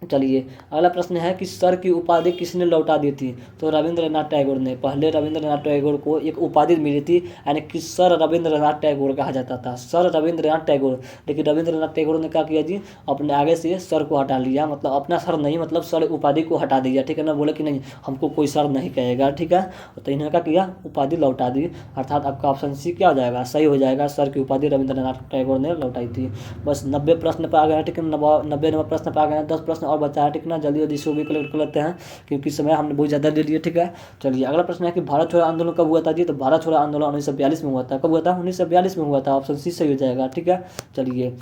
चलिए अगला प्रश्न है कि सर की उपाधि किसने लौटा दी थी। तो रविंद्रनाथ टैगोर ने। पहले रविंद्रनाथ टैगोर को एक उपाधि मिली थी, यानी कि सर रविंद्रनाथ टैगोर कहा जाता था, सर रविंद्रनाथ टैगोर। लेकिन रविंद्रनाथ टैगोर ने क्या किया जी, अपने आगे से सर को हटा लिया, मतलब अपना सर नहीं, मतलब सर उपाधि को हटा दिया। ठीक है ना, बोले कि नहीं हमको कोई सर नहीं कहेगा। ठीक है, तो इन्होंने क्या किया, उपाधि लौटा दी, अर्थात आपका ऑप्शन सी क्या हो जाएगा, सही हो जाएगा। सर की उपाधि रविंद्रनाथ टैगोर ने लौटाई थी। बस 90 प्रश्न पर आ गए। ठीक है, 90 नंबर प्रश्न पर आ गए। 10 प्रश्न और बचा है। ठीक ना, जल्दी जल्दी इसको भी कलेक्ट कर लेते हैं क्योंकि समय हमने बहुत ज़्यादा ले लिया। ठीक है, चलिए अगला प्रश्न है कि भारत छोड़ो आंदोलन कब हुआ था जी। तो भारत छोड़ो आंदोलन 1942 में हुआ था। कब हुआ था, 1942 में हुआ था। ऑप्शन सी सही हो जाएगा। ठीक है, चलिए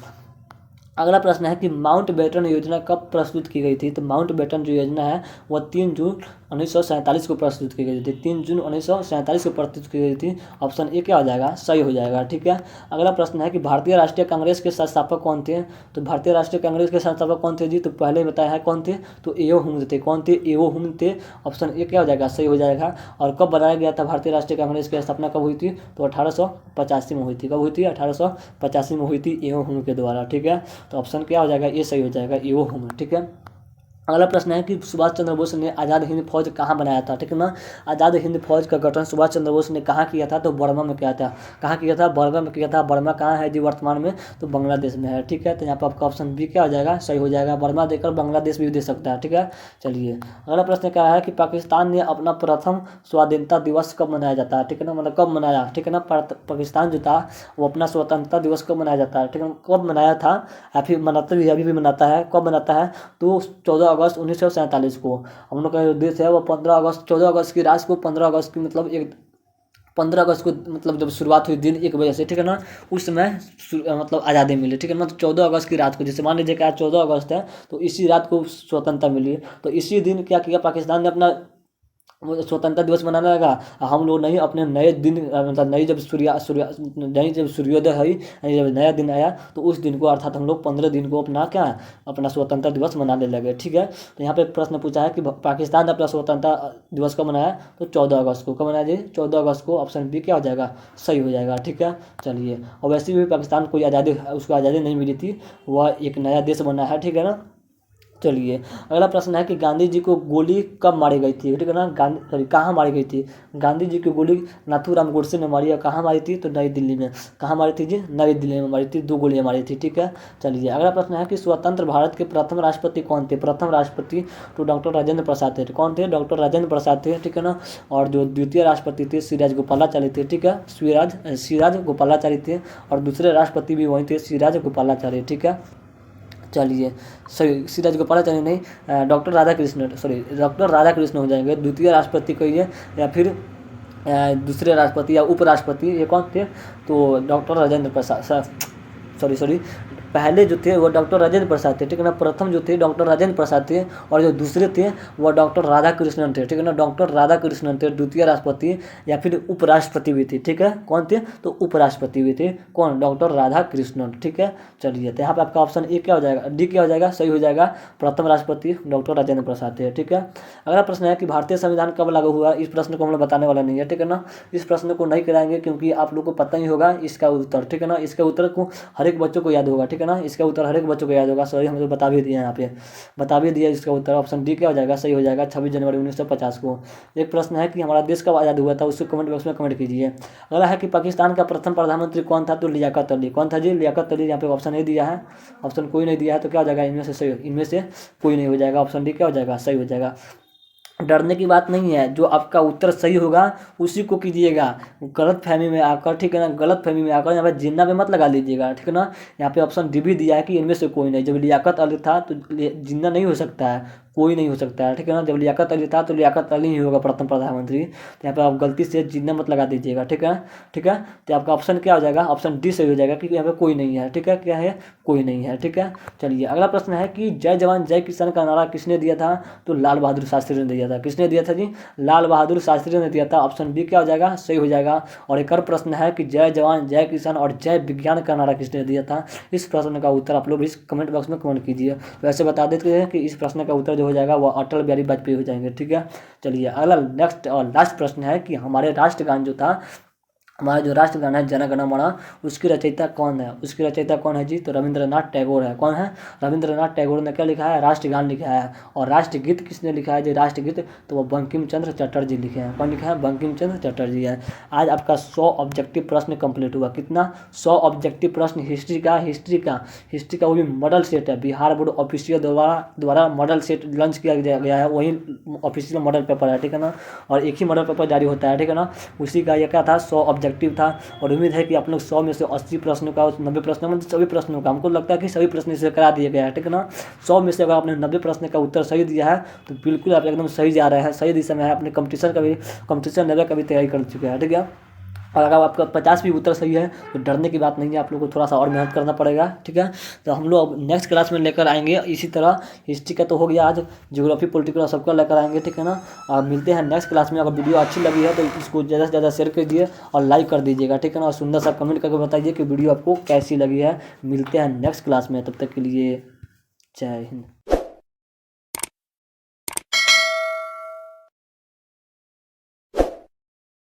अगला प्रश्न है कि माउंट बेटन योजना कब प्रस्तुत की गई थी। तो माउंट बेटन जो योजना है वह 3 जून 1947 को प्रस्तुत की गई थी। 3 जून 1947 को प्रस्तुत की गई थी। ऑप्शन ए क्या हो जाएगा, सही हो जाएगा। ठीक है, अगला प्रश्न है कि भारतीय राष्ट्रीय कांग्रेस के संस्थापक कौन थे। तो भारतीय राष्ट्रीय कांग्रेस के संस्थापक कौन थे जी, तो पहले बताया है कौन थे, तो एओ हुम थे। कौन थे, एओ हुम थे। ऑप्शन ए क्या हो जाएगा, सही हो जाएगा। और कब बनाया गया था भारतीय राष्ट्रीय कांग्रेस की स्थापना कब हुई थी, तो 1885 में हुई थी। कब हुई थी, 1885 में हुई थी एओ हुम के द्वारा। ठीक है, तो ऑप्शन क्या हो जाएगा, ये सही हो जाएगा, ईओ हुम। ठीक है, अगला प्रश्न है कि सुभाष चंद्र बोस ने आज़ाद हिंद फौज कहाँ बनाया था। ठीक है ना, आज़ाद हिंद फौज का गठन सुभाष चंद्र बोस ने कहाँ किया था, तो बर्मा में किया था। कहाँ किया था, बर्मा में किया था। बर्मा कहाँ है जी वर्तमान में, तो बांग्लादेश में है। ठीक है, तो यहाँ पर आपका ऑप्शन बी क्या हो जाएगा, सही हो जाएगा। बर्मा देकर बांग्लादेश भी दे सकता है। ठीक है, चलिए अगला प्रश्न क्या है कि पाकिस्तान ने अपना प्रथम स्वाधीनता दिवस कब मनाया जाता है। ठीक है ना, मतलब कब मनाया। ठीक है ना, पाकिस्तान जो था वो अपना स्वतंत्रता दिवस कब मनाया जाता है। ठीक है, कब मनाया था, या फिर मनाते भी, अभी भी मनाता है। कब मनाता है, तो 14 अगस्त 1947 को। हम लोग का जो देश है वो 14 अगस्त की रात को, 15 अगस्त की मतलब 15 अगस्त को, मतलब जब शुरुआत हुई दिन 1 बजे से। ठीक है ना, उस समय मतलब आज़ादी मिली। ठीक है ना, तो 14 अगस्त की रात को, जैसे मान लीजिए कि आज 14 अगस्त है तो इसी रात को स्वतंत्रता मिली। तो इसी दिन क्या किया, पाकिस्तान ने अपना वो स्वतंत्रता दिवस मनाने लगा। हम लोग नहीं अपने नए दिन मतलब नई जब नई जब सूर्योदय हुई, यानी जब नया दिन आया तो उस दिन को अर्थात हम लोग 15 दिन को अपना क्या अपना स्वतंत्रता दिवस मनाने लगे। ठीक है, तो यहाँ पे प्रश्न पूछा है कि पाकिस्तान ने अपना स्वतंत्रता दिवस कब मनाया, तो 14 अगस्त को। कब मनाया जी, 14 अगस्त को। ऑप्शन बी क्या हो जाएगा, सही हो जाएगा। ठीक है, चलिए। और वैसे भी पाकिस्तान को आज़ादी उसको आज़ादी नहीं मिली थी, वह एक नया देश बना है। ठीक है ना। चलिए, अगला प्रश्न है कि गांधी जी को गोली कब मारी गई थी। ठीक है ना, गांधी सॉरी कहाँ मारी गई थी। गांधी जी की गोली नाथूराम गोडसे ने मारी है। कहाँ मारी थी, तो नई दिल्ली में। कहाँ मारी थी जी, नई दिल्ली में मारी थी। 2 गोलियां मारी थी। ठीक है, चलिए। अगला प्रश्न है कि स्वतंत्र भारत के प्रथम राष्ट्रपति कौन थे। प्रथम राष्ट्रपति तो डॉक्टर राजेंद्र प्रसाद थे। कौन थे, डॉक्टर राजेंद्र प्रसाद थे। ठीक है ना। और जो द्वितीय राष्ट्रपति थे सिराज गोपालाचारी थे। ठीक है, सिराज गोपालाचारी थे। और दूसरे राष्ट्रपति भी वही थे, सिराज गोपालाचारी। ठीक है, चलिए। सॉरी सिराज गोपालाचारी नहीं, doctor Radhakrishna, sorry doctor Radhakrishna हो जाएंगे। द्वितीय राष्ट्रपति कहिए या फिर दूसरे राष्ट्रपति या उपराष्ट्रपति, ये कौन थे, तो डॉक्टर राजेंद्र प्रसाद, सॉरी पहले जो थे वो डॉक्टर राजेंद्र प्रसाद थे। ठीक है ना, प्रथम जो थे डॉक्टर राजेंद्र प्रसाद थे, और जो दूसरे थे वो डॉक्टर राधाकृष्णन थे। ठीक है ना, डॉक्टर राधाकृष्णन थे द्वितीय राष्ट्रपति या फिर उपराष्ट्रपति भी थे। ठीक है, कौन थे, तो उपराष्ट्रपति भी थे। कौन, डॉक्टर राधाकृष्णन। ठीक है, चलिए। तो यहाँ पे आपका ऑप्शन ए क्या हो जाएगा, डी क्या हो जाएगा, सही हो जाएगा। प्रथम राष्ट्रपति डॉक्टर राजेंद्र प्रसाद थे। ठीक है, अगला प्रश्न है कि भारतीय संविधान कब लागू हुआ। इस प्रश्न को हम लोग बताने वाला नहीं है। ठीक है ना, इस प्रश्न को नहीं कराएंगे क्योंकि आप लोग को पता ही होगा इसका उत्तर। ठीक है ना, इसका उत्तर को हर एक बच्चों को याद होगा। ठीक है ना, इसका उत्तर हर एक बच्चों को याद होगा। सॉरी हम तो बता भी दिए, यहाँ पे बता भी दिया इसका उत्तर। ऑप्शन डी क्या हो जाएगा, सही हो जाएगा। 26 जनवरी 1950 को। एक प्रश्न है कि हमारा देश कब आज़ाद हुआ था, उसको कमेंट बॉक्स में कमेंट कीजिए। अगला है कि पाकिस्तान का प्रथम प्रधानमंत्री कौन था, तो लियाकत अली। कौन था जी, लियाकत अली। यहाँ पे ऑप्शन नहीं दिया है, ऑप्शन कोई नहीं दिया है, तो क्या हो जाएगा, इनमें से सही, इनमें से कोई नहीं हो जाएगा। ऑप्शन डी क्या हो जाएगा, सही हो जाएगा। डरने की बात नहीं है, जो आपका उत्तर सही होगा उसी को कीजिएगा। गलत फहमी में आकर, ठीक है ना, गलत फहमी में आकर यहाँ पे जिन्ना पे मत लगा लीजिएगा। ठीक है ना, यहाँ पे ऑप्शन डी भी दिया है कि इनमें से कोई नहीं। जब लियाकत अली था तो जिन्ना नहीं हो सकता है, कोई नहीं हो सकता है। ठीक है ना, जब लियाकत अली था तो लियाकत अली ही होगा प्रथम प्रधानमंत्री। तो यहाँ पे आप गलती से जिन्ना मत लगा दीजिएगा। ठीक है, ठीक है। तो आपका ऑप्शन क्या हो जाएगा, ऑप्शन डी सही हो जाएगा, क्योंकि यहाँ पे कोई नहीं है। ठीक है, क्या है, कोई नहीं है। ठीक है, चलिए। अगला प्रश्न है कि जय जवान जय किसान का नारा किसने दिया था, तो लाल बहादुर शास्त्री ने दिया था। किसने दिया था जी, लाल बहादुर शास्त्री ने दिया था। ऑप्शन बी क्या हो जाएगा, सही हो जाएगा। और एक और प्रश्न है कि जय जवान जय किसान और जय विज्ञान का नारा किसने दिया था। इस प्रश्न का उत्तर आप लोग इस कमेंट बॉक्स में कमेंट कीजिए। वैसे बता देते हैं कि इस प्रश्न का उत्तर जो हो जाएगा वह अटल बिहारी वाजपेयी हो जाएंगे। ठीक है, चलिए। अगला नेक्स्ट और लास्ट प्रश्न है कि हमारे राष्ट्रगान जो था, हमारा जो राष्ट्रगान है जन गण मन, उसकी रचयिता कौन है। उसकी रचयिता कौन है जी, तो रविंद्रनाथ टैगोर है। कौन है, रविंद्रनाथ टैगोर ने क्या लिखा है, राष्ट्रगान लिखा है। और राष्ट्रगीत किसने लिखा है जी, राष्ट्रगीत तो वो बंकिम चंद्र चटर्जी लिखे हैं। कौन लिखा है, बंकिम चंद्र चटर्जी है। आज आपका 100 ऑब्जेक्टिव प्रश्न कंप्लीट हुआ। कितना, 100 ऑब्जेक्टिव प्रश्न हिस्ट्री का वो भी मॉडल सेट है। बिहार बोर्ड ऑफिशियल द्वारा मॉडल सेट लॉन्च किया गया है, वही ऑफिशियल मॉडल पेपर है। ठीक है ना, और एक ही मॉडल पेपर जारी होता है। ठीक है ना, उसी का ये क्या था, 100 ऑब्जेक्टिव था। और उम्मीद है कि आप लोग 100 में से 80 प्रश्नों का, 90 प्रश्नों में सभी प्रश्नों का, हमको लगता है कि सभी प्रश्न इसे करा दिए गया है। ठीक है ना, 100 में से अगर आपने 90 प्रश्न का उत्तर सही दिया है तो बिल्कुल आप एकदम सही जा रहे हैं, सही दिशा में है। अपने कंपटीशन लेवल का भी तैयारी कर चुके हैं। ठीक है, और अगर आपका 50 भी उत्तर सही है तो डरने की बात नहीं है, आप लोगों को थोड़ा सा और मेहनत करना पड़ेगा। ठीक है, तो हम लोग नेक्स्ट क्लास में लेकर आएंगे इसी तरह। हिस्ट्री का तो हो गया, आज ज्योग्राफी पॉलिटिकल सबका लेकर आएंगे। ठीक है ना, और मिलते हैं नेक्स्ट क्लास में। अगर वीडियो अच्छी लगी है तो इसको ज़्यादा से ज़्यादा शेयर कीजिए और लाइक कर दीजिएगा। ठीक है ना, और सुंदर सा कमेंट करके बताइए कि वीडियो आपको कैसी लगी है। मिलते हैं नेक्स्ट क्लास में, तब तक के लिए जय हिंद।